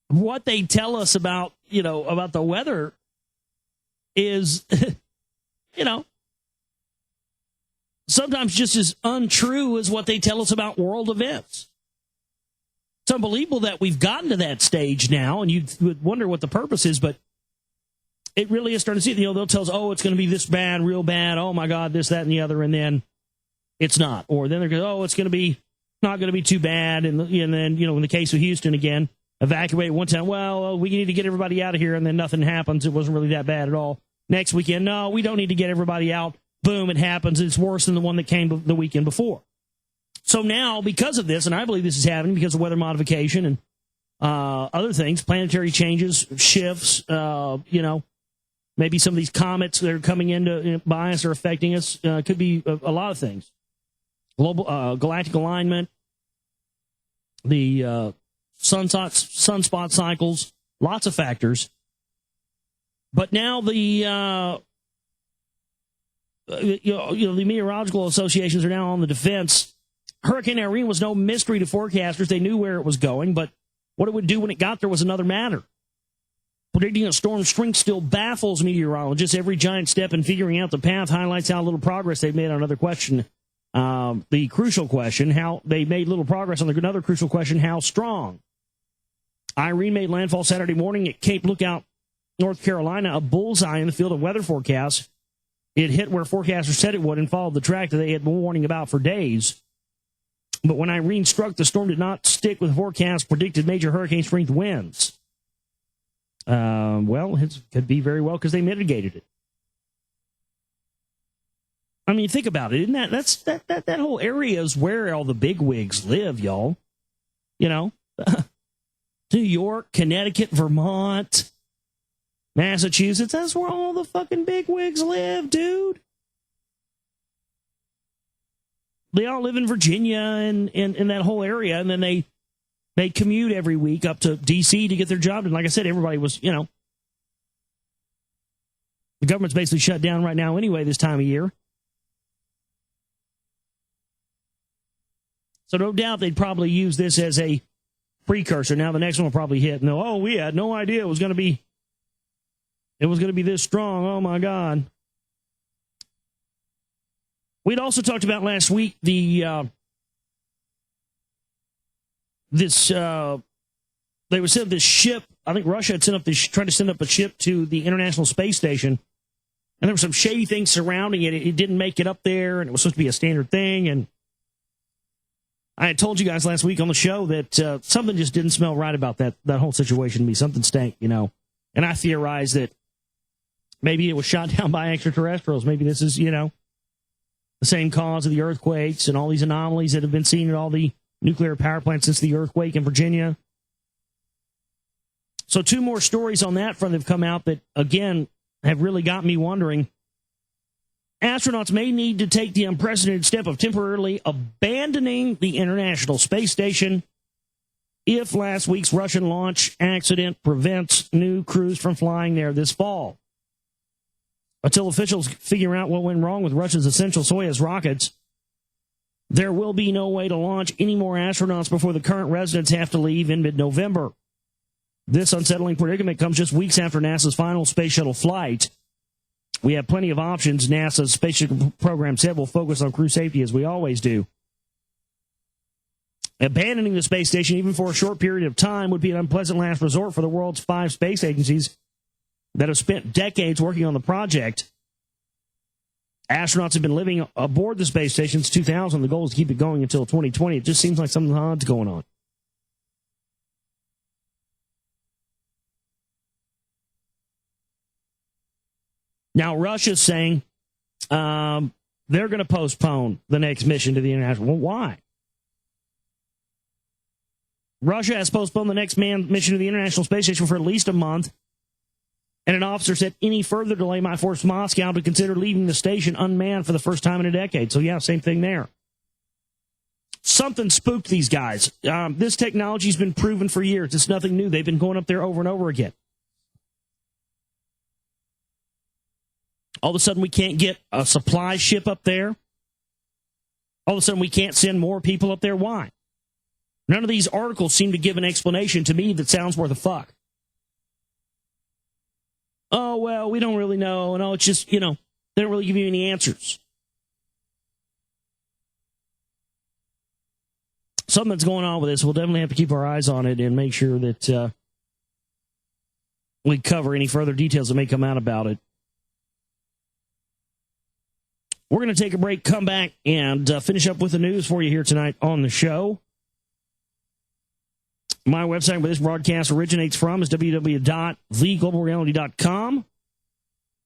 what they tell us about the weather is, sometimes just as untrue as what they tell us about world events. It's unbelievable that we've gotten to that stage now, and you would wonder what the purpose is, but it really is starting to see, they'll tell us, it's going to be this bad, real bad, oh my God, this, that, and the other, and then it's not. Or then they're going, it's going to be not going to be too bad, and then, in the case of Houston again, evacuate one time, we need to get everybody out of here, and then nothing happens. It wasn't really that bad at all. Next weekend, no, we don't need to get everybody out. Boom, it happens. It's worse than the one that came the weekend before. So now, because of this, and I believe this is happening because of weather modification and other things, planetary changes, shifts, maybe some of these comets that are coming into by us are affecting us. Could be a lot of things. Global galactic alignment, the sunspot cycles, lots of factors. But now the meteorological associations are now on the defense. Hurricane Irene was no mystery to forecasters. They knew where it was going, but what it would do when it got there was another matter. Predicting a storm's strength still baffles meteorologists. Every giant step in figuring out the path highlights how little progress they've made on another question. The crucial question, how they made little progress on another crucial question, how strong. Irene made landfall Saturday morning at Cape Lookout, North Carolina, a bullseye in the field of weather forecasts. It hit where forecasters said it would and followed the track that they had been warning about for days. But when Irene struck, the storm did not stick with forecast predicted major hurricane strength winds. Well, it could be very well because they mitigated it. I mean, think about it. Isn't that whole area is where all the bigwigs live, y'all? You know, New York, Connecticut, Vermont, Massachusetts. That's where all the fucking bigwigs live, dude. They all live in Virginia and in that whole area, and then they commute every week up to D.C. to get their job. And like I said, everybody was, you know, the government's basically shut down right now anyway this time of year. So no doubt they'd probably use this as a precursor. Now the next one will probably hit. And we had no idea it was going to be this strong. Oh my God. We'd also talked about last week they were sent this ship. I think Russia had tried to send up a ship to the International Space Station, and there were some shady things surrounding it. It didn't make it up there, and it was supposed to be a standard thing. And I had told you guys last week on the show that something just didn't smell right about that whole situation to me. Something stank, you know. And I theorized that maybe it was shot down by extraterrestrials. Maybe this is, you know, the same cause of the earthquakes and all these anomalies that have been seen at all the nuclear power plants since the earthquake in Virginia. So 2 more stories on that front have come out that, again, have really got me wondering. Astronauts may need to take the unprecedented step of temporarily abandoning the International Space Station if last week's Russian launch accident prevents new crews from flying there this fall. Until officials figure out what went wrong with Russia's essential Soyuz rockets, there will be no way to launch any more astronauts before the current residents have to leave in mid-November. This unsettling predicament comes just weeks after NASA's final space shuttle flight. We have plenty of options, NASA's space shuttle program said. We'll focus on crew safety as we always do. Abandoning the space station, even for a short period of time, would be an unpleasant last resort for the world's 5 space agencies that have spent decades working on the project. Astronauts have been living aboard the space station since 2000. The goal is to keep it going until 2020. It just seems like something odd's going on. Now, Russia's saying they're going to postpone the next mission to the international. Well, why? Russia has postponed the next manned mission to the International Space Station for at least a month. And an officer said any further delay might force Moscow to consider leaving the station unmanned for the first time in a decade. So, yeah, same thing there. Something spooked these guys. This technology's been proven for years. It's nothing new. They've been going up there over and over again. All of a sudden, we can't get a supply ship up there. All of a sudden, we can't send more people up there. Why? None of these articles seem to give an explanation to me that sounds worth a fuck. Oh, well, we don't really know. No, it's just, you know, they don't really give you any answers. Something's going on with this. We'll definitely have to keep our eyes on it and make sure that we cover any further details that may come out about it. We're going to take a break, come back, and finish up with the news for you here tonight on the show. My website where this broadcast originates from is www.theglobalreality.com.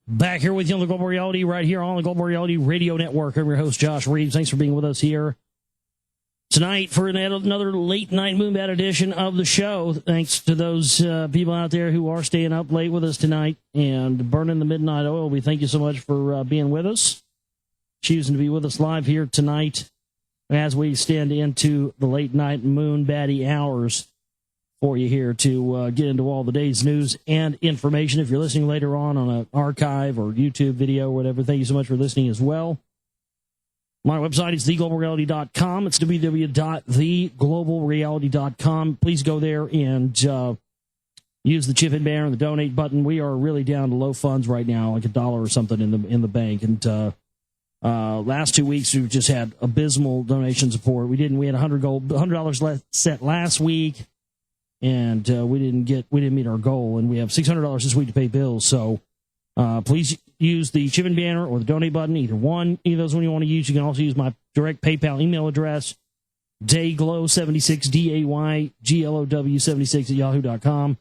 Back here with you on the Global Reality, right here on the Global Reality Radio Network. I'm your host, Josh Reeves. Thanks for being with us here tonight for another late night Moonbat edition of the show. Thanks to those people out there who are staying up late with us tonight and burning the midnight oil. We thank you so much for being with us, choosing to be with us live here tonight as we stand into the late night Moonbatty hours for you here to get into all the day's news and information. If you're listening later on an archive or YouTube video or whatever, thank you so much for listening as well. My website is theglobalreality.com. It's www.theglobalreality.com. Please go there and use the chip in banner and the donate button. We are really down to low funds right now, like $1 or something in the bank. And last 2 weeks we've just had abysmal donation support. We had $100 set last week. And we didn't meet our goal, and we have $600 this week to pay bills. So please use the chip and banner or the donate button, either of those one you want to use. You can also use my direct PayPal email address. Dayglow76, DAYGLOW76 at yahoo.com.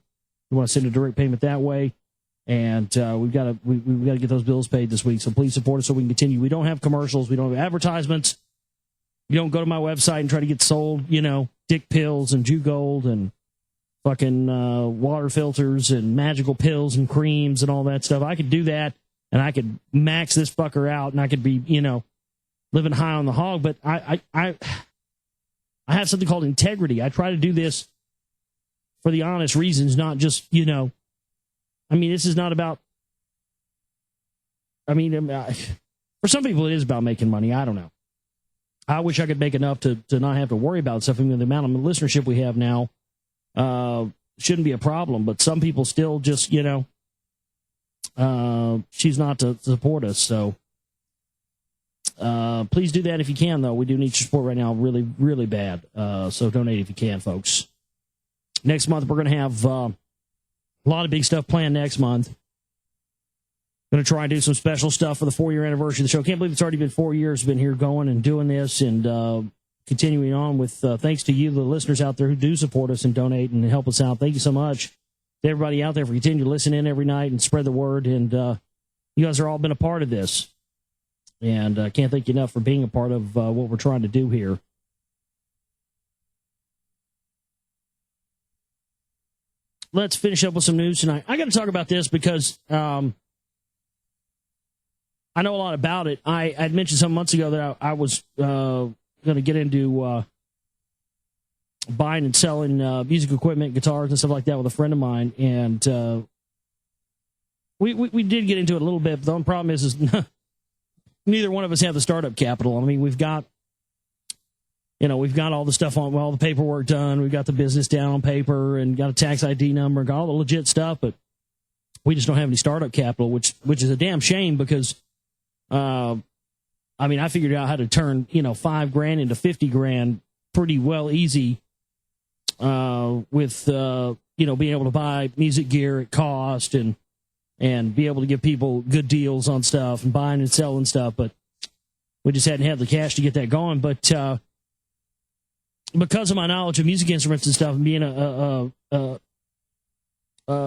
You want to send a direct payment that way. And we've got to get those bills paid this week. So please support us so we can continue. We don't have commercials. We don't have advertisements. You don't go to my website and try to get sold, dick pills and Jew gold and fucking water filters and magical pills and creams and all that stuff. I could do that, and I could max this fucker out, and I could be, living high on the hog. But I have something called integrity. I try to do this for the honest reasons, not just, this is not about, for some people it is about making money. I don't know. I wish I could make enough to not have to worry about stuff. The amount of listenership we have now shouldn't be a problem, but some people still just, choose not to support us. So please do that if you can, though. We do need your support right now really, really bad. So donate if you can, folks. Next month, we're going to have a lot of big stuff planned next month. Going to try and do some special stuff for the 4-year anniversary of the show. Can't believe it's already been 4 years. Been here going and doing this and continuing on with thanks to you, the listeners out there who do support us and donate and help us out. Thank you so much to everybody out there for continuing to listen in every night and spread the word. And you guys have all been a part of this. And can't thank you enough for being a part of what we're trying to do here. Let's finish up with some news tonight. I got to talk about this because I know a lot about it. I had mentioned some months ago that I was going to get into buying and selling music equipment, guitars, and stuff like that with a friend of mine. And we did get into it a little bit, but the only problem is neither one of us have the startup capital. I mean, we've got all the stuff on, all the paperwork done. We've got the business down on paper and got a tax ID number, got all the legit stuff, but we just don't have any startup capital, which is a damn shame because, I figured out how to turn, $5,000 into $50,000 pretty well easy, with, being able to buy music gear at cost and be able to give people good deals on stuff and buying and selling stuff. But we just hadn't had the cash to get that going. But, because of my knowledge of music instruments and stuff and being a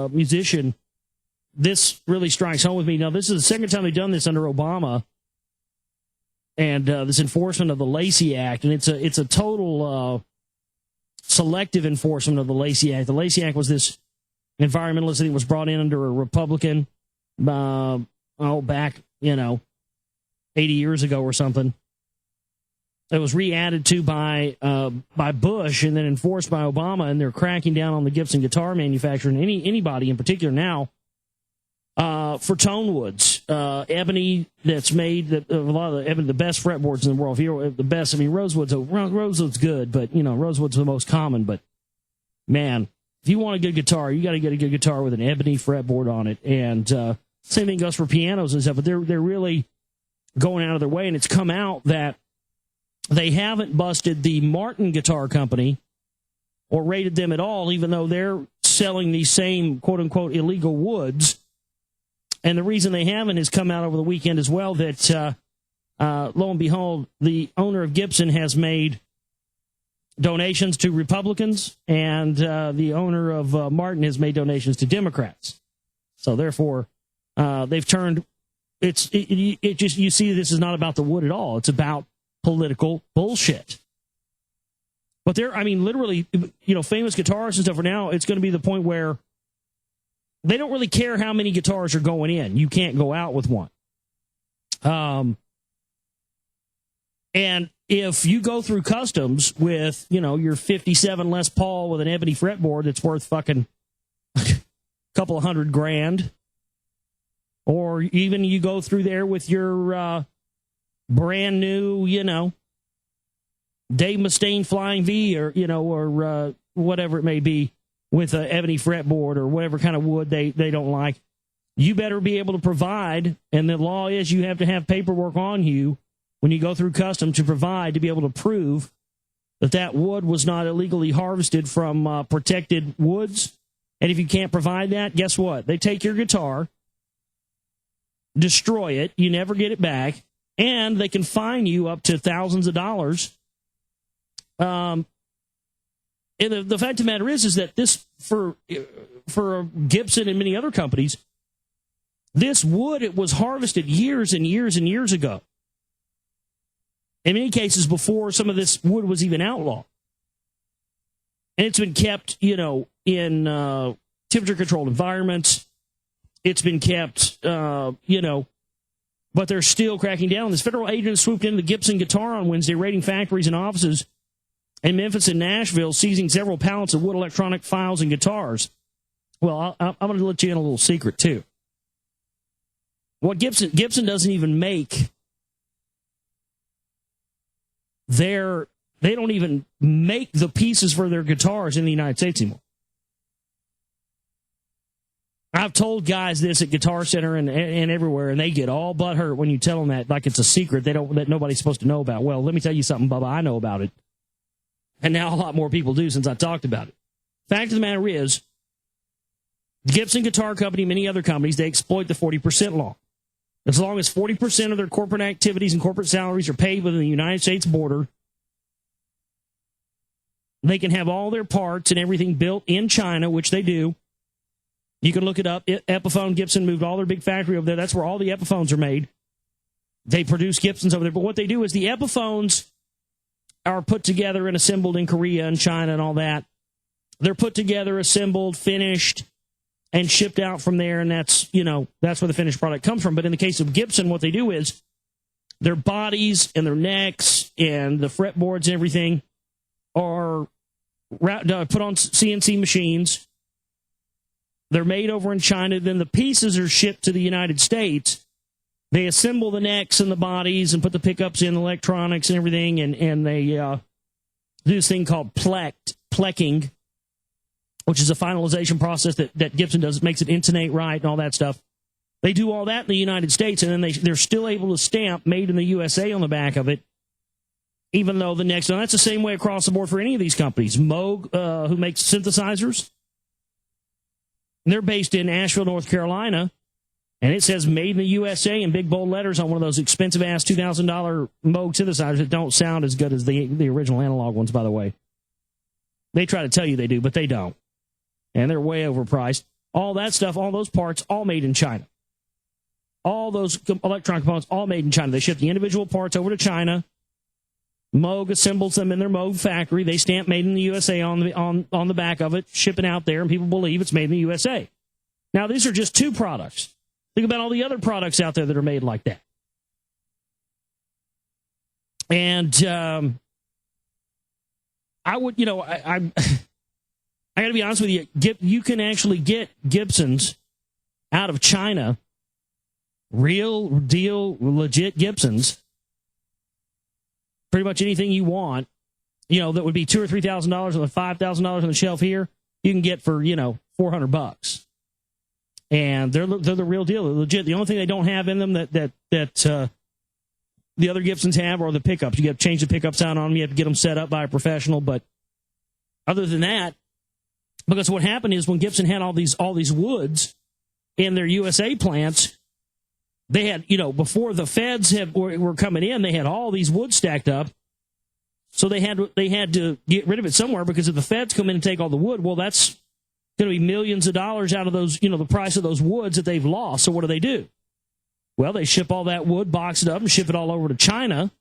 musician, this really strikes home with me. Now, this is the second time they've done this under Obama, and this enforcement of the Lacey Act, and it's a total selective enforcement of the Lacey Act. The Lacey Act was this environmentalist thing was brought in under a Republican, back 80 years ago or something. It was re-added to by Bush and then enforced by Obama, and they're cracking down on the Gibson guitar manufacturer and anybody in particular now for tone woods, ebony that's made a lot of the best fretboards in the world. If you're the best, rosewood's good, but rosewood's the most common. But man, if you want a good guitar, you got to get a good guitar with an ebony fretboard on it. And same thing goes for pianos and stuff. But they're really going out of their way, and it's come out that they haven't busted the Martin Guitar Company or raided them at all, even though they're selling these same quote-unquote illegal woods. And the reason they haven't has come out over the weekend as well that, lo and behold, the owner of Gibson has made donations to Republicans, and the owner of Martin has made donations to Democrats. So therefore, they've turned it just, you see, this is not about the wood at all. It's about political bullshit. But literally, famous guitarists and stuff for now, it's going to be the point where they don't really care how many guitars are going in. You can't go out with one. And if you go through customs with, your 57 Les Paul with an ebony fretboard that's worth fucking a couple of $100,000, or even you go through there with your brand new, Dave Mustaine Flying V, or whatever it may be, with an ebony fretboard or whatever kind of wood they don't like, you better be able to provide, and the law is you have to have paperwork on you when you go through custom to provide, to be able to prove that wood was not illegally harvested from protected woods. And if you can't provide that, guess what? They take your guitar, destroy it, you never get it back, and they can fine you up to thousands of dollars And the fact of the matter is that this, for Gibson and many other companies, this wood, it was harvested years and years and years ago. In many cases, before some of this wood was even outlawed. And it's been kept, in temperature-controlled environments. It's been kept, but they're still cracking down. This federal agent swooped into the Gibson guitar on Wednesday, raiding factories and offices in Memphis and Nashville, seizing several pallets of wood electronic files and guitars. Well, I'm going to let you in a little secret, too. What Gibson doesn't even make, they don't even make the pieces for their guitars in the United States anymore. I've told guys this at Guitar Center and everywhere, and they get all butthurt when you tell them that, like it's a secret that nobody's supposed to know about. Well, let me tell you something, Bubba. I know about it. And now a lot more people do since I talked about it. Fact of the matter is, the Gibson Guitar Company and many other companies, they exploit the 40% law. As long as 40% of their corporate activities and corporate salaries are paid within the United States border, they can have all their parts and everything built in China, which they do. You can look it up. Epiphone, Gibson moved all their big factory over there. That's where all the Epiphones are made. They produce Gibsons over there. But what they do is the Epiphones are put together and assembled in Korea and China and all that. They're put together, assembled, finished, and shipped out from there. And that's where the finished product comes from. But in the case of Gibson, what they do is their bodies and their necks and the fretboards and everything are put on CNC machines. They're made over in China. Then the pieces are shipped to the United States. They assemble the necks and the bodies and put the pickups in, electronics and everything, and they do this thing called plecking, which is a finalization process that Gibson does. It makes it intonate right and all that stuff. They do all that in the United States, and then they're still able to stamp "Made in the USA" on the back of it, even though the next... Now, that's the same way across the board for any of these companies. Moog, who makes synthesizers, they're based in Asheville, North Carolina, and it says "Made in the USA" in big bold letters on one of those expensive-ass $2,000 Moog synthesizers that don't sound as good as the original analog ones, by the way. They try to tell you they do, but they don't. And they're way overpriced. All that stuff, all those parts, all made in China. All those electronic components, all made in China. They ship the individual parts over to China. Moog assembles them in their Moog factory. They stamp "Made in the USA" on the back of it, ship it out there, and people believe it's made in the USA. Now, these are just two products. Think about all the other products out there that are made like that. And I would, I got to be honest with you. You can actually get Gibsons out of China, real deal, legit Gibsons. Pretty much anything you want, that would be $2,000 or $3,000 or $5,000 on the shelf here, you can get for, $400. And they're the real deal. They're legit. The only thing they don't have in them that the other Gibsons have are the pickups. You got to change the pickups out on them. You have to get them set up by a professional. But other than that, because what happened is when Gibson had all these woods in their USA plants, they had, before the feds were coming in, they had all these wood stacked up. So they had to get rid of it somewhere, because if the feds come in and take all the wood, well, that's going to be millions of dollars out of those, the price of those woods that they've lost. So what do? Well, they ship all that wood, box it up, and ship it all over to China.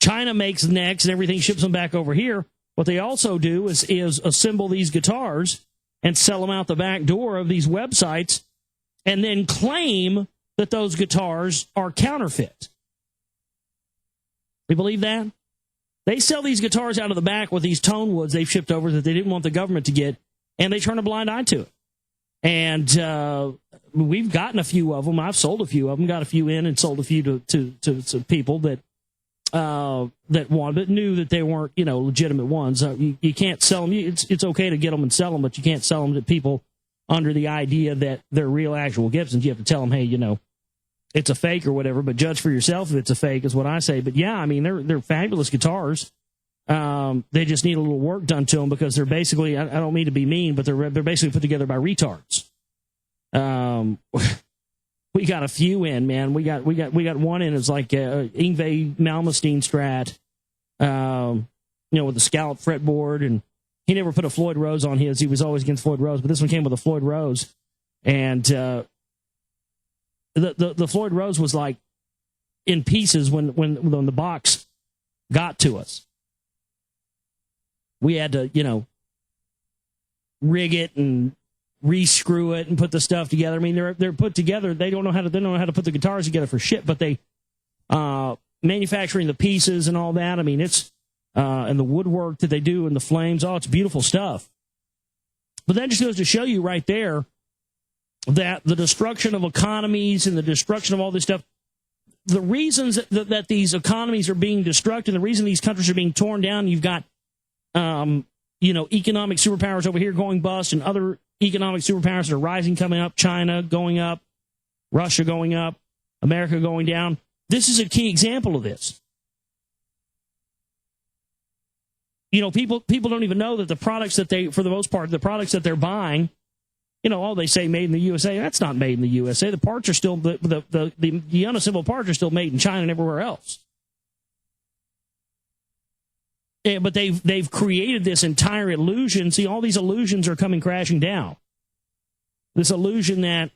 China makes necks and everything, ships them back over here. What they also do is assemble these guitars and sell them out the back door of these websites, and then claim that those guitars are counterfeit. You believe that? They sell these guitars out of the back with these tone woods they've shipped over that they didn't want the government to get, and they turn a blind eye to it. And we've gotten a few of them. I've sold a few of them, got a few in, and sold a few to people that wanted, but knew that they weren't, legitimate ones. You can't sell them. It's okay to get them and sell them, but you can't sell them to people under the idea that they're real actual Gibsons. You have to tell them, hey, it's a fake or whatever, but judge for yourself if it's a fake is what I say. But yeah, I mean, they're fabulous guitars. They just need a little work done to them, because they're basically, I don't mean to be mean, but they're basically put together by retards. We got a few in, man. We got one in. It's like Yngwie Malmsteen Strat. with the scallop fretboard, and he never put a Floyd Rose on his. He was always against Floyd Rose, but this one came with a Floyd Rose, and the Floyd Rose was like in pieces when the box got to us. We had to, rig it and re-screw it and put the stuff together. I mean, they're put together. They don't know how to put the guitars together for shit, but they manufacturing the pieces and all that. I mean, it's and the woodwork that they do and the flames. Oh, it's beautiful stuff. But that just goes to show you right there that the destruction of economies and the destruction of all this stuff, the reasons that these economies are being destructed, the reason these countries are being torn down, you've got economic superpowers over here going bust and other economic superpowers that are rising, coming up, China going up, Russia going up, America going down. This is a key example of this. People don't even know that the products that they, for the most part, the products that they're buying, they say made in the USA. That's not made in the USA. The parts are still, the unassembled parts are still made in China and everywhere else. Yeah, but they've created this entire illusion. See, all these illusions are coming crashing down. This illusion that,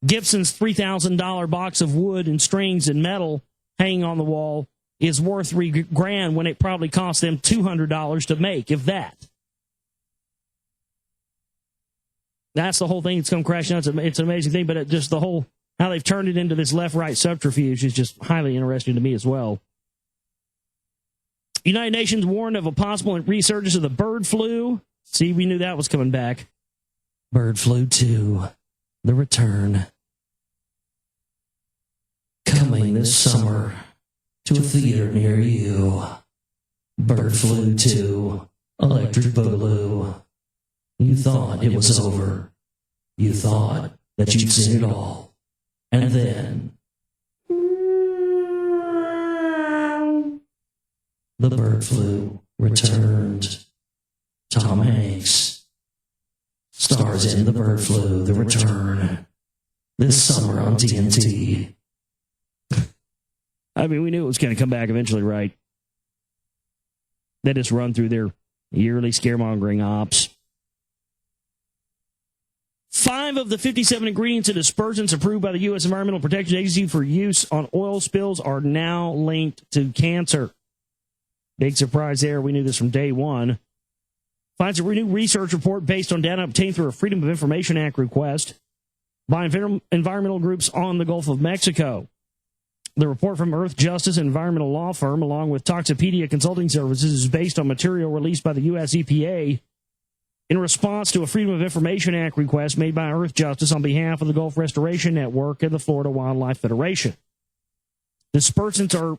Gibson's $3,000 box of wood and strings and metal hanging on the wall is worth $3,000 when it probably cost them $200 to make, if that. That's the whole thing that's come crashing down. It's an amazing thing, but just the whole, how they've turned it into this left-right subterfuge is just highly interesting to me as well. United Nations warned of a possible resurgence of the bird flu. See, we knew that was coming back. Bird flu 2, the return. Coming this summer to a theater near you. Bird flu 2, electric boogaloo. You thought it was over. You thought that you'd seen it all. And then the bird flu returned. Tom Hanks stars in the bird flu, the return, this summer on TNT. I mean, we knew it was going to come back eventually, right? They just run through their yearly scaremongering ops. 5 of the 57 ingredients and dispersants approved by the U.S. Environmental Protection Agency for use on oil spills are now linked to cancer. Big surprise there. We knew this from day one. Finds a new research report based on data obtained through a Freedom of Information Act request by environmental groups on the Gulf of Mexico. The report from Earth Justice and Environmental Law Firm, along with Toxopedia Consulting Services, is based on material released by the U.S. EPA in response to a Freedom of Information Act request made by Earth Justice on behalf of the Gulf Restoration Network and the Florida Wildlife Federation. Dispersants are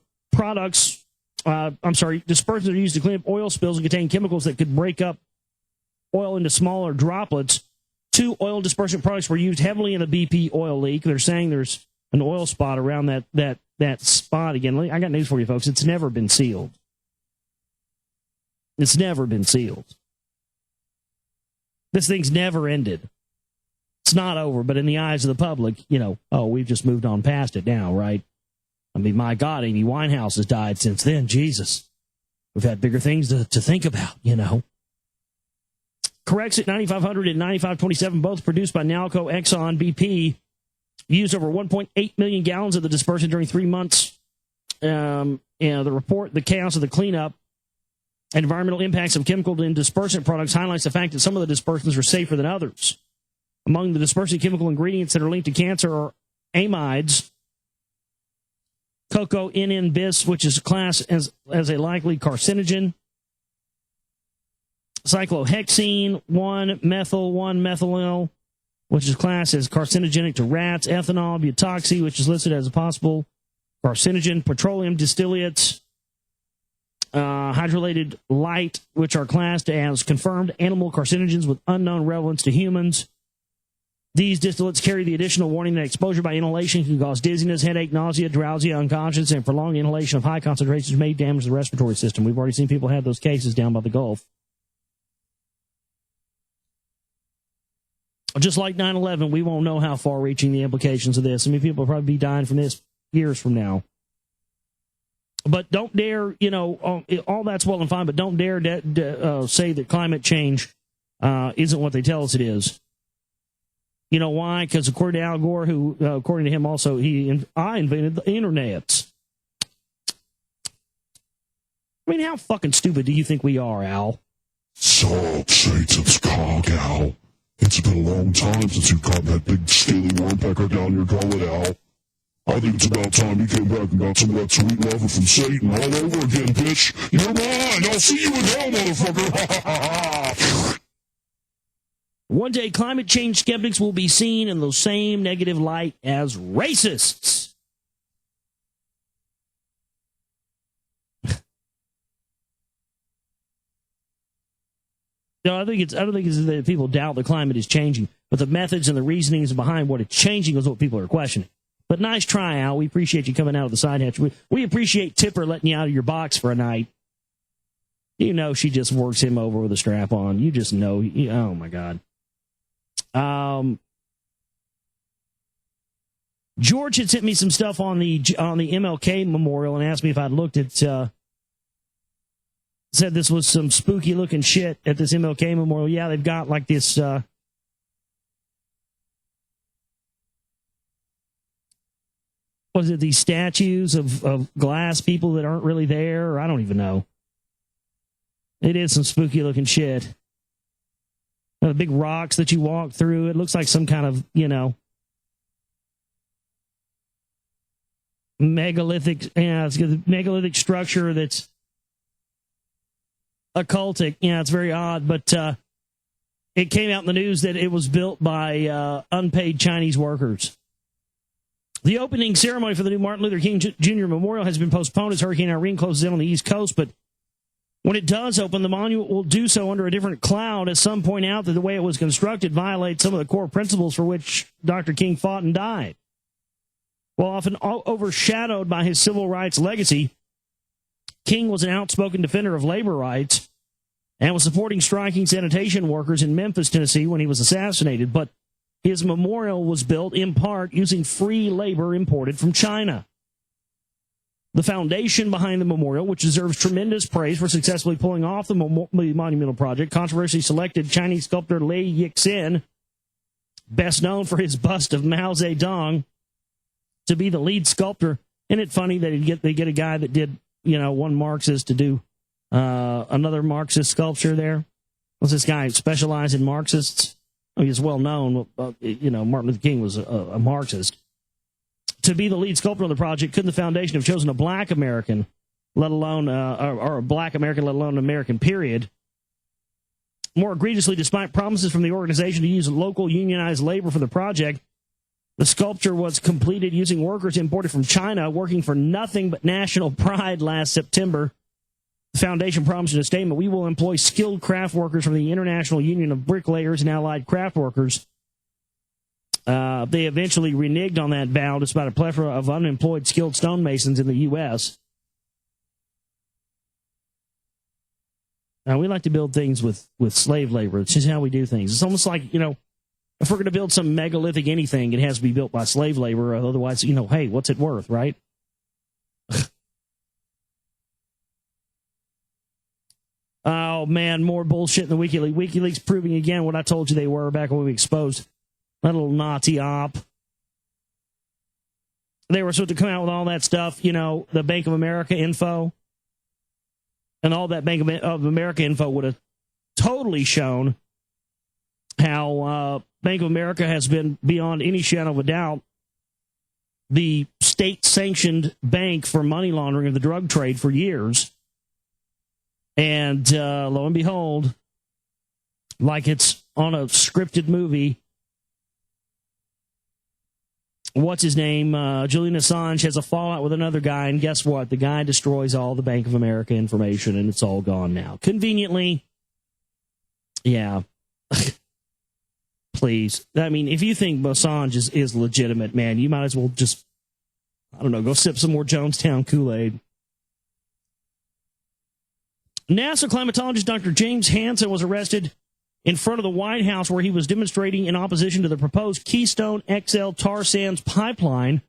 dispersants are used to clean up oil spills and contain chemicals that could break up oil into smaller droplets. 2 oil dispersant products were used heavily in the BP oil leak. They're saying there's an oil spot around that spot again. I got news for you, folks. It's never been sealed. It's never been sealed. This thing's never ended. It's not over, but in the eyes of the public, we've just moved on past it now, right? I mean, my God, Amy Winehouse has died since then. Jesus. We've had bigger things to think about, Corexit 9500 and 9527, both produced by Nalco, Exxon, BP, used over 1.8 million gallons of the dispersant during 3 months. The report, The Chaos of the Cleanup, and Environmental Impacts of Chemical and Dispersant Products highlights the fact that some of the dispersants are safer than others. Among the dispersant chemical ingredients that are linked to cancer are amides, cocoa NN-bis, which is classed as a likely carcinogen, cyclohexene, 1-methyl-1-methylyl, which is classed as carcinogenic to rats, ethanol, butoxy, which is listed as a possible carcinogen, petroleum distillates, hydrolylated light, which are classed as confirmed animal carcinogens with unknown relevance to humans. These distillates carry the additional warning that exposure by inhalation can cause dizziness, headache, nausea, drowsy, unconscious, and prolonged inhalation of high concentrations may damage the respiratory system. We've already seen people have those cases down by the Gulf. Just like 9/11, we won't know how far-reaching the implications of this. I mean, people will probably be dying from this years from now. But don't dare, all that's well and fine, but don't dare say that climate change isn't what they tell us it is. You know why? Because according to Al Gore, who, according to him also, I invented the internet. I mean, how fucking stupid do you think we are, Al? Salt Satan's cock, Al. It's been a long time since you got that big scaly worm pecker down your gullet, Al. I think it's about time you came back and got some of that sweet lover from Satan all over again, bitch. You're mine. I'll see you in hell, motherfucker. One day, climate change skeptics will be seen in the same negative light as racists. No, I don't think it's that people doubt the climate is changing, but the methods and the reasonings behind what it's changing is what people are questioning. But nice try, Al. We appreciate you coming out of the side hatch. We appreciate Tipper letting you out of your box for a night. You know she just works him over with a strap on. You just know. Oh, my God. George had sent me some stuff on the MLK Memorial and asked me if I'd looked at... said this was some spooky-looking shit at this MLK Memorial. Yeah, they've got like this... was it these statues of glass people that aren't really there? Or I don't even know. It is some spooky looking shit. The big rocks that you walk through. It looks like some kind of, megalithic, it's a megalithic structure that's occultic. Yeah, it's very odd, but it came out in the news that it was built by unpaid Chinese workers. The opening ceremony for the new Martin Luther King Jr. Memorial has been postponed as Hurricane Irene closes in on the East Coast, but when it does open, the monument will do so under a different cloud, as some point out that the way it was constructed violates some of the core principles for which Dr. King fought and died. While often overshadowed by his civil rights legacy, King was an outspoken defender of labor rights and was supporting striking sanitation workers in Memphis, Tennessee when he was assassinated, but his memorial was built in part using free labor imported from China. The foundation behind the memorial, which deserves tremendous praise for successfully pulling off the monumental project, controversially selected Chinese sculptor Lei Yixin, best known for his bust of Mao Zedong, to be the lead sculptor. Isn't it funny that they get a guy that did, one Marxist to do another Marxist sculpture there? Was this guy specialized in Marxists? He's well known. Martin Luther King was a Marxist. To be the lead sculptor on the project, couldn't the foundation have chosen a black American, let alone, or a black American, let alone an American, period? More egregiously, despite promises from the organization to use local unionized labor for the project, the sculpture was completed using workers imported from China, working for nothing but national pride last September. The foundation promised in a statement, "We will employ skilled craft workers from the International Union of Bricklayers and Allied Craft Workers." They eventually reneged on that vow despite a plethora of unemployed skilled stonemasons in the U.S. Now, we like to build things with slave labor. It's just how we do things. It's almost like, if we're going to build some megalithic anything, it has to be built by slave labor. Otherwise, hey, what's it worth, right? Oh, man, more bullshit in the WikiLeaks. WikiLeaks proving again what I told you they were back when we exposed that little Nazi op. They were supposed to come out with all that stuff, the Bank of America info. And all that Bank of America info would have totally shown how Bank of America has been, beyond any shadow of a doubt, the state-sanctioned bank for money laundering of the drug trade for years. And lo and behold, like it's on a scripted movie, what's his name? Julian Assange has a fallout with another guy, and guess what? The guy destroys all the Bank of America information, and it's all gone now. Conveniently, yeah. Please. I mean, if you think Assange is legitimate, man, you might as well just, go sip some more Jonestown Kool-Aid. NASA climatologist Dr. James Hansen was arrested in front of the White House where he was demonstrating in opposition to the proposed Keystone XL tar sands pipeline.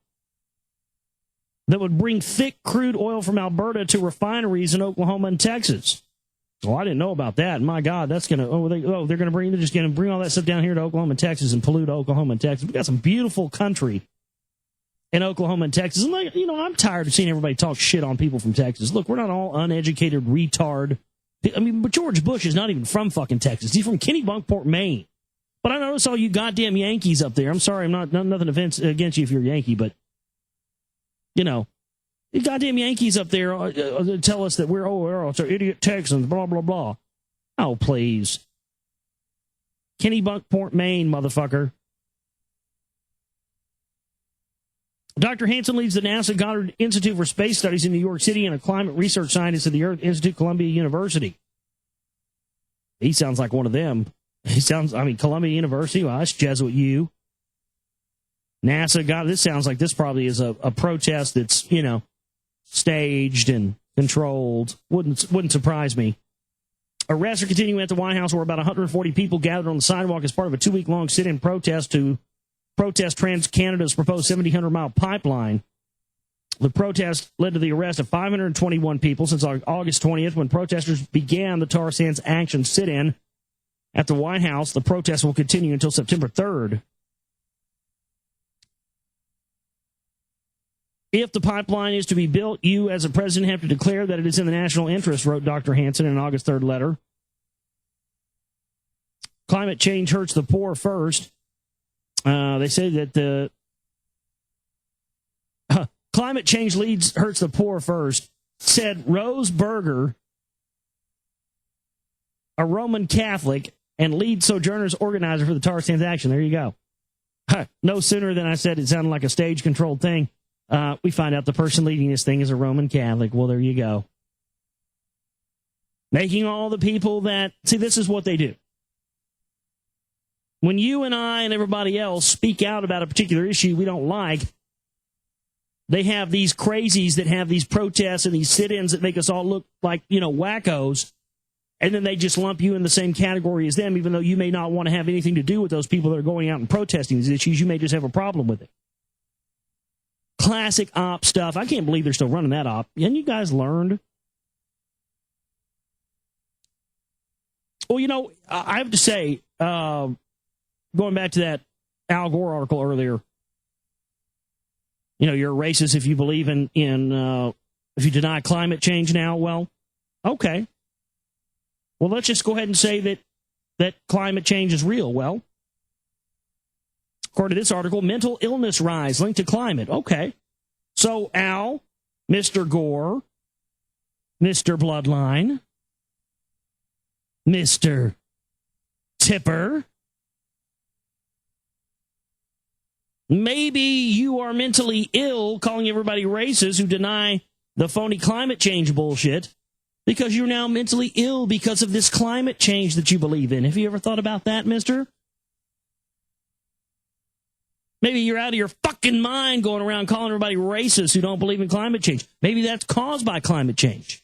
that would bring thick crude oil from Alberta to refineries in Oklahoma and Texas. Well, I didn't know about that. My God, that's going to, they're just going to bring all that stuff down here to Oklahoma and Texas and pollute Oklahoma and Texas. We got some beautiful country in Oklahoma and Texas. And, I'm tired of seeing everybody talk shit on people from Texas. Look, we're not all uneducated retard. I mean, but George Bush is not even from fucking Texas. He's from Kennebunkport, Maine. But I notice all you goddamn Yankees up there. I'm sorry, I'm not nothing against you if you're a Yankee, but, the goddamn Yankees up there tell us that it's our idiot Texans, blah, blah, blah. Oh, please. Kennebunkport, Maine, motherfucker. Dr. Hansen leads the NASA Goddard Institute for Space Studies in New York City and a climate research scientist at the Earth Institute, Columbia University. He sounds like one of them. Columbia University, well, that's Jesuit U. NASA, this sounds like this probably is a protest that's, staged and controlled. Wouldn't surprise me. Arrests are continuing at the White House, where about 140 people gathered on the sidewalk as part of a 2-week-long sit-in protest to protest TransCanada's proposed 1,700-mile pipeline. The protest led to the arrest of 521 people since August 20th, when protesters began the tar sands action sit-in at the White House. The protest will continue until September 3rd. If the pipeline is to be built, you as a president have to declare that it is in the national interest, wrote Dr. Hansen in an August 3rd letter. Climate change hurts the poor first. They say that the climate change hurts the poor first, said Rose Berger, a Roman Catholic and lead Sojourners organizer for the tar sands action. There you go. No sooner than I said it sounded like a stage-controlled thing. We find out the person leading this thing is a Roman Catholic. Well, there you go. Making all the people that... See, this is what they do. When you and I and everybody else speak out about a particular issue we don't like, they have these crazies that have these protests and these sit-ins that make us all look like, wackos, and then they just lump you in the same category as them, even though you may not want to have anything to do with those people that are going out and protesting these issues. You may just have a problem with it. Classic op stuff. I can't believe they're still running that op. And you guys learned. Well, I have to say, going back to that Al Gore article earlier, you're a racist if you believe in if you deny climate change now. Well, okay. Well, let's just go ahead and say that climate change is real. Well, according to this article, mental illness rise linked to climate. Okay. So, Al, Mr. Gore, Mr. Bloodline, Mr. Tipper, maybe you are mentally ill calling everybody racist who deny the phony climate change bullshit because you're now mentally ill because of this climate change that you believe in. Have you ever thought about that, mister? Maybe you're out of your fucking mind going around calling everybody racist who don't believe in climate change. Maybe that's caused by climate change.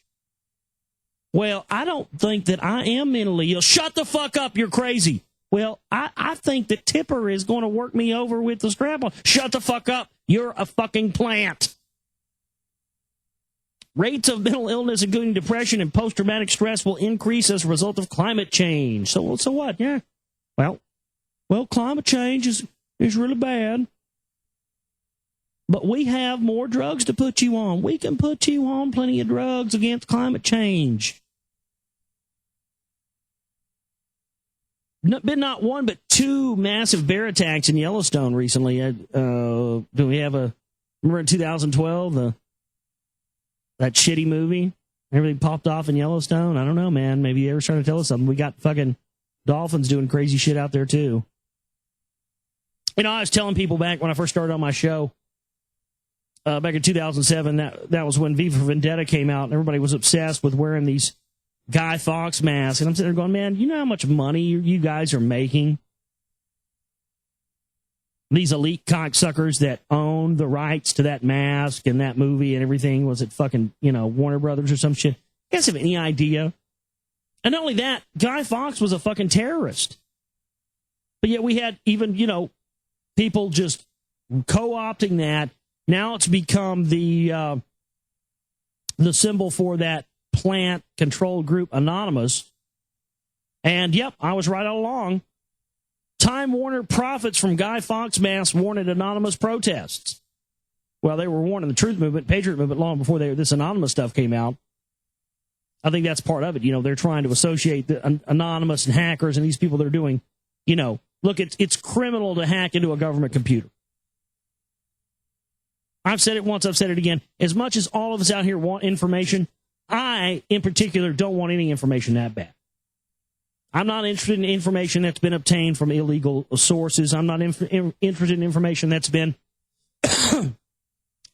Well, I don't think that I am mentally ill. Shut the fuck up, you're crazy. Well, I think that Tipper is going to work me over with the strap-on. Shut the fuck up. You're a fucking plant. Rates of mental illness, including depression and post-traumatic stress, will increase as a result of climate change. So what? Yeah. Well, climate change is really bad. But we have more drugs to put you on. We can put you on plenty of drugs against climate change. Been not one, but two massive bear attacks in Yellowstone recently. Do we have remember in 2012, that shitty movie? Everything popped off in Yellowstone? I don't know, man. Maybe you ever trying to tell us something. We got fucking dolphins doing crazy shit out there, too. I was telling people back when I first started on my show, back in 2007, that was when V for Vendetta came out, and everybody was obsessed with wearing these Guy Fawkes masks. And I'm sitting there going, man, you know how much money you guys are making? These elite cocksuckers that own the rights to that mask and that movie and everything. Was it fucking, Warner Brothers or some shit? You guys have any idea? And not only that, Guy Fawkes was a fucking terrorist. But yet we had even, people just co-opting that Now it's become the symbol for that plant control group Anonymous. And, yep, I was right all along. Time Warner prophets from Guy Fawkes mask warned Anonymous protests. Well, they were warning the Truth Movement, Patriot Movement long before this Anonymous stuff came out. I think that's part of it. You know, they're trying to associate the Anonymous and hackers and these people that are doing, you know, look, it's criminal to hack into a government computer. I've said it once, I've said it again. As much as all of us out here want information, I, in particular, don't want any information that bad. I'm not interested in information that's been obtained from illegal sources. I'm not interested in information that's been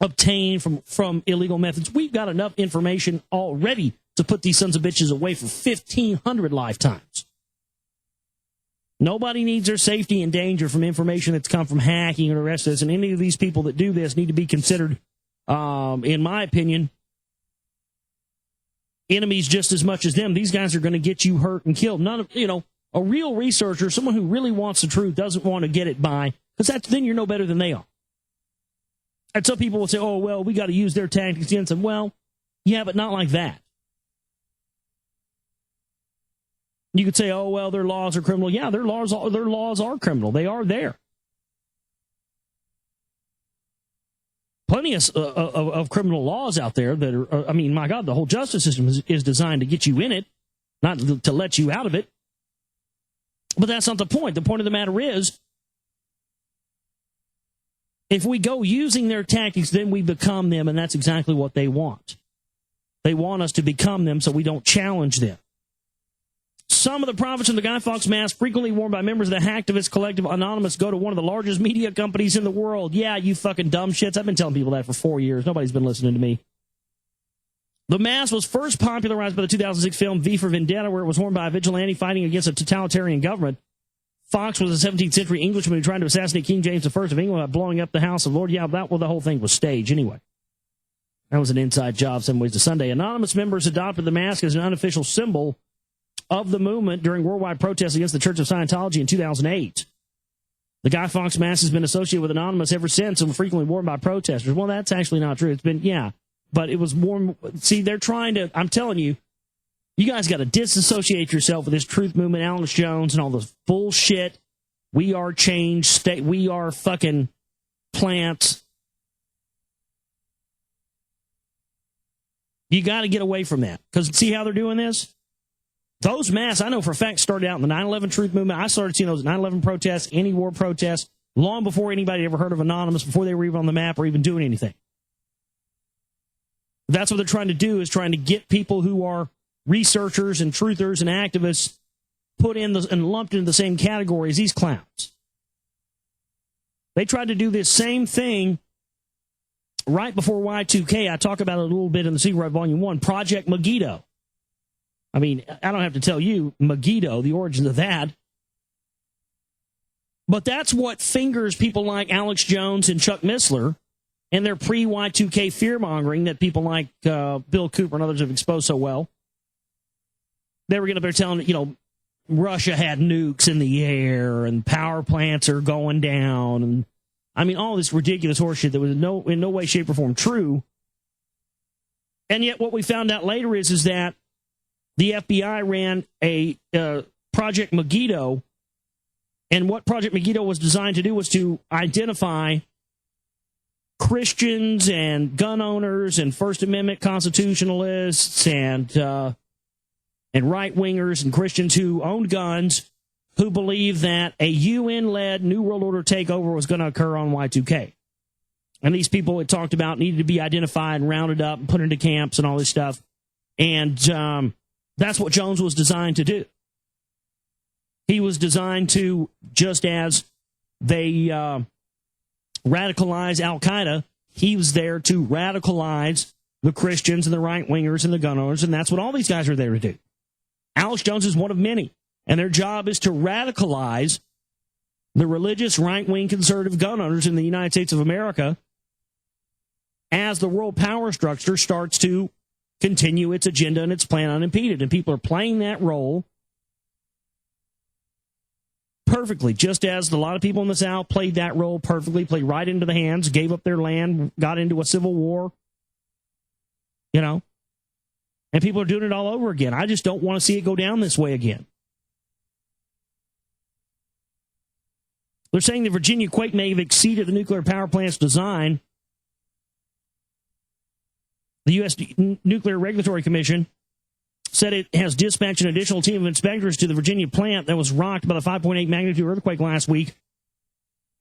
obtained from illegal methods. We've got enough information already to put these sons of bitches away for 1,500 lifetimes. Nobody needs their safety in danger from information that's come from hacking or the rest of this. And any of these people that do this need to be considered, in my opinion, enemies just as much as them. These guys are going to get you hurt and killed. None of, you know, a real researcher, someone who really wants the truth, doesn't want to get it by, because then you're no better than they are. And some people will say, oh, well, we got to use their tactics against them. Well, yeah, but not like that. You could say, oh, well, their laws are criminal. Yeah, their laws are criminal. They are there. Plenty of criminal laws out there that are, I mean, my God, the whole justice system is designed to get you in it, not to let you out of it. But that's not the point. The point of the matter is, if we go using their tactics, then we become them, and that's exactly what they want. They want us to become them so we don't challenge them. Some of the prophets from the Guy Fawkes mask, frequently worn by members of the hacktivist collective Anonymous, go to one of the largest media companies in the world. Yeah, you fucking dumb shits. I've been telling people that for 4 years. Nobody's been listening to me. The mask was first popularized by the 2006 film V for Vendetta, where it was worn by a vigilante fighting against a totalitarian government. Fox was a 17th century Englishman who tried to assassinate King James I of England by blowing up the House of Lords. Yeah, the whole thing was staged anyway. That was an inside job some ways to Sunday. Anonymous members adopted the mask as an unofficial symbol of the movement during worldwide protests against the Church of Scientology in 2008. The Guy Fawkes mask has been associated with Anonymous ever since and was frequently worn by protesters. Well, that's actually not true. It's been, yeah, but it was worn. See, they're trying to, I'm telling you, you guys got to disassociate yourself with this Truth Movement, Alex Jones, and all this bullshit. We are change, state, we are fucking plants. You got to get away from that. Because see how they're doing this? Those masks, I know for a fact, started out in the 9/11 Truth Movement. I started seeing those 9/11 protests, anti-war protests, long before anybody ever heard of Anonymous, before they were even on the map or even doing anything. That's what they're trying to do, is trying to get people who are researchers and truthers and activists put in and lumped into the same category as these clowns. They tried to do this same thing right before Y2K. I talk about it a little bit in the Secret Right Volume 1, Project Megiddo. I mean, I don't have to tell you, Megiddo, the origins of that. But that's what fingers people like Alex Jones and Chuck Missler and their pre-Y2K fear-mongering that people like Bill Cooper and others have exposed so well. They were getting up there telling, you know, Russia had nukes in the air and power plants are going down. And I mean, all this ridiculous horseshit that was in no way, shape, or form true. And yet what we found out later is that the FBI ran a Project Megiddo, and what Project Megiddo was designed to do was to identify Christians and gun owners and First Amendment constitutionalists and right-wingers and Christians who owned guns, who believed that a UN-led New World Order takeover was going to occur on Y2K. And these people it talked about needed to be identified and rounded up and put into camps and all this stuff. And that's what Jones was designed to do. He was designed to, just as they radicalize Al-Qaeda, he was there to radicalize the Christians and the right-wingers and the gun owners, and that's what all these guys are there to do. Alex Jones is one of many, and their job is to radicalize the religious right-wing conservative gun owners in the United States of America as the world power structure starts to continue its agenda and its plan unimpeded. And people are playing that role, perfectly, just as a lot of people in the South played that role perfectly, played right into the hands, gave up their land, got into a civil war, you know, and people are doing it all over again. I just don't want to see it go down this way again. They're saying the Virginia quake may have exceeded the nuclear power plant's design. The U.S. Nuclear Regulatory Commission said it has dispatched an additional team of inspectors to the Virginia plant that was rocked by the 5.8 magnitude earthquake last week.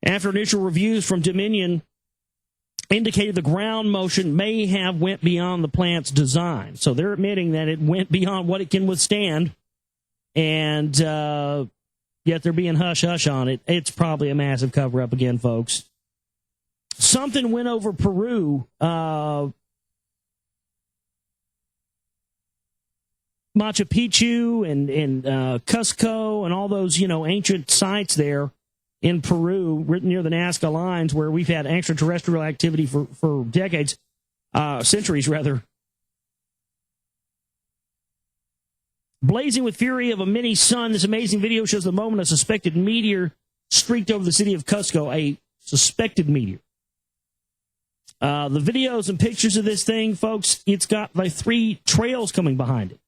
After initial reviews from Dominion indicated the ground motion may have went beyond the plant's design. So they're admitting that it went beyond what it can withstand, and yet they're being hush-hush on it. It's probably a massive cover-up again, folks. Something went over Peru. Machu Picchu and Cusco and all those, ancient sites there in Peru, near the Nazca lines, where we've had extraterrestrial activity for decades, centuries rather. Blazing with fury of a mini sun, this amazing video shows the moment a suspected meteor streaked over the city of Cusco, a suspected meteor. The videos and pictures of this thing, folks, it's got like 3 trails coming behind it.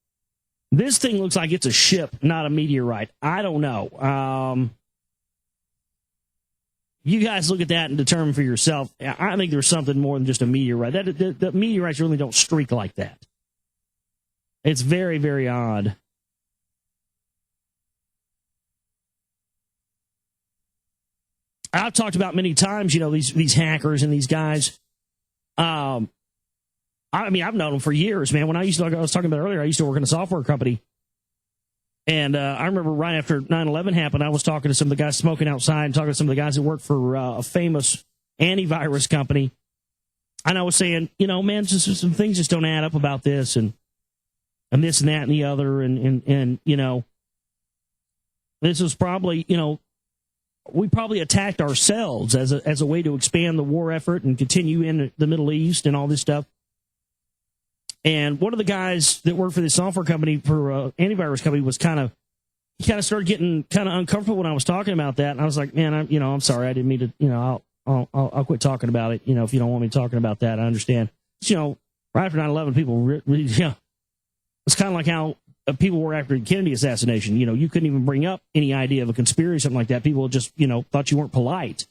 This thing looks like it's a ship, not a meteorite. I don't know. You guys look at that and determine for yourself. I think there's something more than just a meteorite. The meteorites really don't streak like that. It's very, very odd. I've talked about many times, these hackers and these guys. I've known them for years, man. When I was talking about earlier, I used to work in a software company. And I remember right after 9/11 happened, I was talking to some of the guys smoking outside and talking to some of the guys that work for a famous antivirus company. And I was saying, man, just some things just don't add up about this and this and that and the other. And this was probably, we probably attacked ourselves as a way to expand the war effort and continue in the Middle East and all this stuff. And one of the guys that worked for this software company, for antivirus company, was he started getting kind of uncomfortable when I was talking about that. And I was like, man, I'm sorry, I didn't mean to, I'll quit talking about it. If you don't want me talking about that, I understand. Right after 9/11, people, it's kind of like how people were after the Kennedy assassination. You couldn't even bring up any idea of a conspiracy, something like that. People just, thought you weren't polite.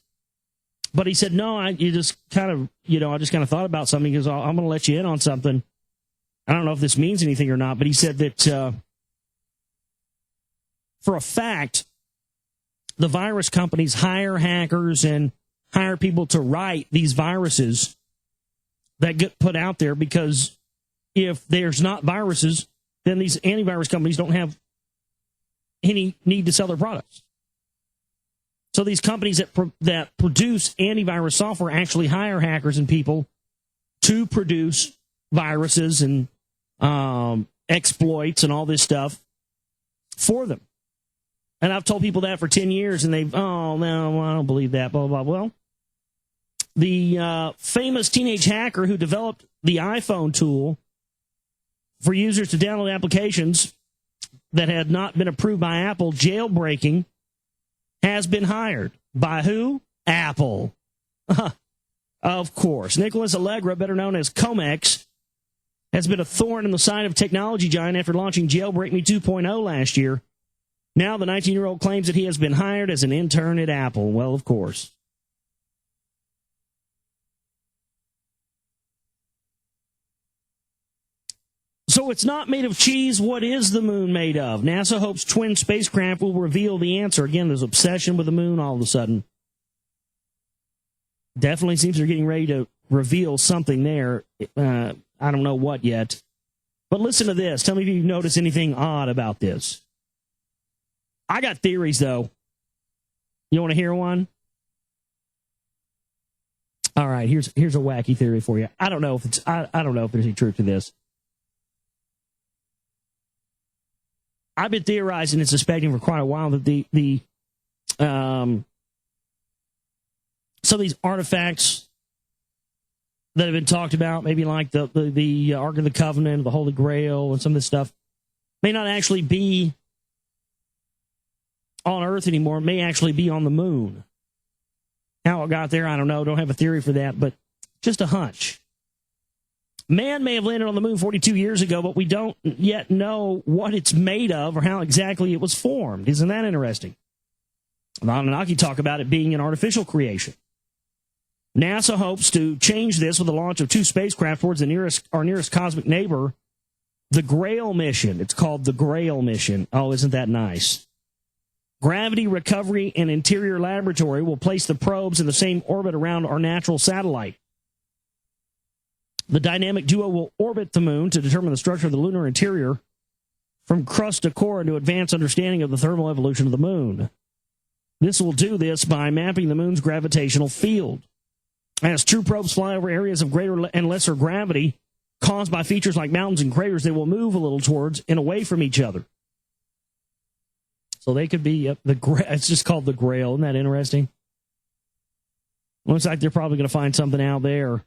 But he said, no, I just kind of thought about something because I'm going to let you in on something. I don't know if this means anything or not, but he said that for a fact, the virus companies hire hackers and hire people to write these viruses that get put out there, because if there's not viruses, then these antivirus companies don't have any need to sell their products. So these companies that produce antivirus software actually hire hackers and people to produce viruses and exploits and all this stuff for them. And I've told people that for 10 years, and they've, oh, no, I don't believe that, blah, blah, blah. Well, the famous teenage hacker who developed the iPhone tool for users to download applications that had not been approved by Apple, jailbreaking, has been hired. By who? Apple. Of course. Nicholas Allegra, better known as Comex, has been a thorn in the side of technology giant after launching Jailbreak Me 2.0 last year. Now the 19-year-old claims that he has been hired as an intern at Apple. Well, of course. So it's not made of cheese. What is the moon made of? NASA hopes twin spacecraft will reveal the answer. Again, there's obsession with the moon all of a sudden. Definitely seems they're getting ready to reveal something there. I don't know what yet. But listen to this. Tell me if you notice anything odd about this. I got theories, though. You want to hear one? All right, here's a wacky theory for you. I don't know if there's any truth to this. I've been theorizing and suspecting for quite a while that some of these artifacts that have been talked about, maybe like the Ark of the Covenant, the Holy Grail, and some of this stuff, may not actually be on Earth anymore. It may actually be on the moon. How it got there, I don't know. Don't have a theory for that, but just a hunch. Man may have landed on the moon 42 years ago, but we don't yet know what it's made of or how exactly it was formed. Isn't that interesting? The Anunnaki talk about it being an artificial creation. NASA hopes to change this with the launch of 2 spacecraft towards our nearest cosmic neighbor, the Grail mission. It's called the Grail mission. Oh, isn't that nice? Gravity Recovery and Interior Laboratory will place the probes in the same orbit around our natural satellite. The dynamic duo will orbit the moon to determine the structure of the lunar interior from crust to core and to advance understanding of the thermal evolution of the moon. This will do this by mapping the moon's gravitational field. As true probes fly over areas of greater and lesser gravity caused by features like mountains and craters, they will move a little towards and away from each other. So they could be it's just called the Grail. Isn't that interesting? Looks like they're probably going to find something out there.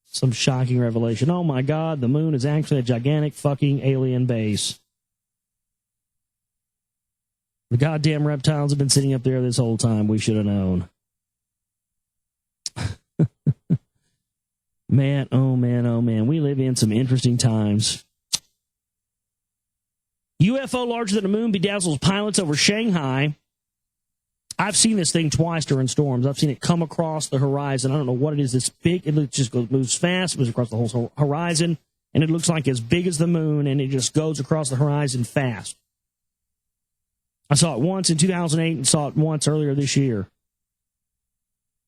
Some shocking revelation. Oh my God, the moon is actually a gigantic fucking alien base. The goddamn reptiles have been sitting up there this whole time. We should have known. Man, oh man, oh man. We live in some interesting times. UFO larger than a moon bedazzles pilots over Shanghai. I've seen this thing twice during storms. I've seen it come across the horizon. I don't know what it is. This big. It just moves fast. It moves across the whole horizon. And it looks like as big as the moon. And it just goes across the horizon fast. I saw it once in 2008 and saw it once earlier this year.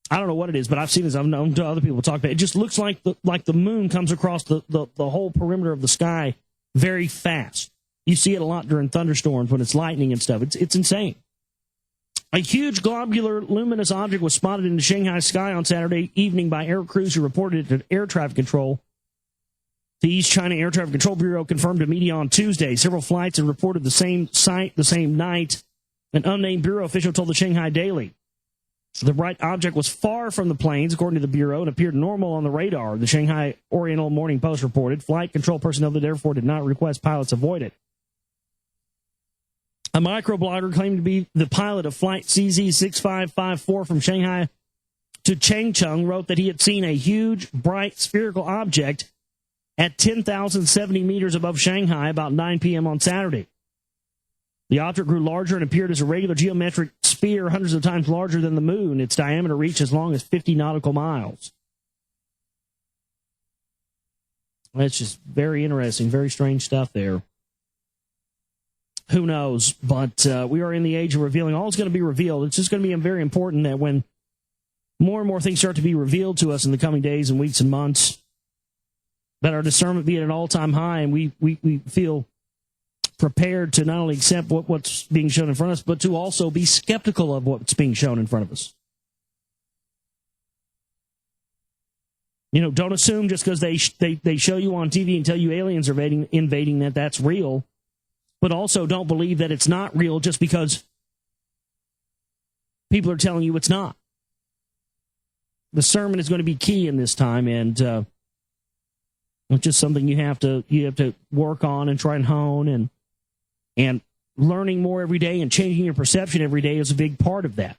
I don't know what it is, but I've seen this. I've known other people talk about it. It just looks like the moon comes across the whole perimeter of the sky very fast. You see it a lot during thunderstorms when it's lightning and stuff. It's insane. A huge globular luminous object was spotted in the Shanghai sky on Saturday evening by air crews who reported it to air traffic control. The East China Air Traffic Control Bureau confirmed to media on Tuesday. Several flights had reported the same site the same night. An unnamed Bureau official told the Shanghai Daily. The bright object was far from the planes, according to the Bureau, and appeared normal on the radar. The Shanghai Oriental Morning Post reported. Flight control personnel therefore did not request pilots avoid it. A microblogger claimed to be the pilot of Flight CZ6554 from Shanghai to Changchun wrote that he had seen a huge, bright, spherical object at 10,070 meters above Shanghai about 9 p.m. on Saturday. The object grew larger and appeared as a regular geometric sphere hundreds of times larger than the moon. Its diameter reached as long as 50 nautical miles. It's just very interesting, very strange stuff there. Who knows? But we are in the age of revealing. All is going to be revealed. It's just going to be very important that when more and more things start to be revealed to us in the coming days and weeks and months, that our discernment be at an all-time high and we feel prepared to not only accept what's being shown in front of us, but to also be skeptical of what's being shown in front of us. You know, don't assume just because they show you on TV and tell you aliens are invading that's real. But also don't believe that it's not real just because people are telling you it's not. Discernment is going to be key in this time, and it's just something you have to work on and try and hone, and learning more every day and changing your perception every day is a big part of that.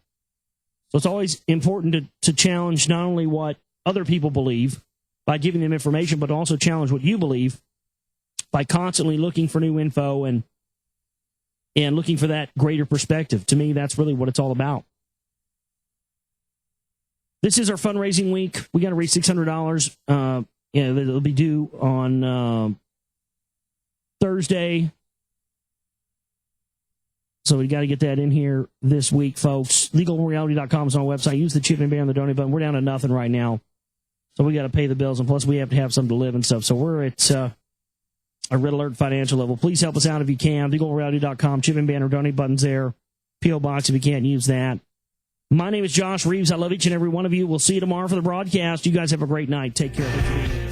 So it's always important to challenge not only what other people believe by giving them information, but also challenge what you believe by constantly looking for new info and looking for that greater perspective. To me, that's really what it's all about. This is our fundraising week. We got to raise $600. It'll be due on Thursday. So we got to get that in here this week, folks. LegalReality.com is on our website. Use the chip and bear on the donate button. We're down to nothing right now. So we got to pay the bills, and plus we have to have something to live and stuff. So we're at a red alert financial level. Please help us out if you can. LegalReality.com, chip and banner, donate buttons there. P.O. Box if you can't use that. My name is Josh Reeves. I love each and every one of you. We'll see you tomorrow for the broadcast. You guys have a great night. Take care.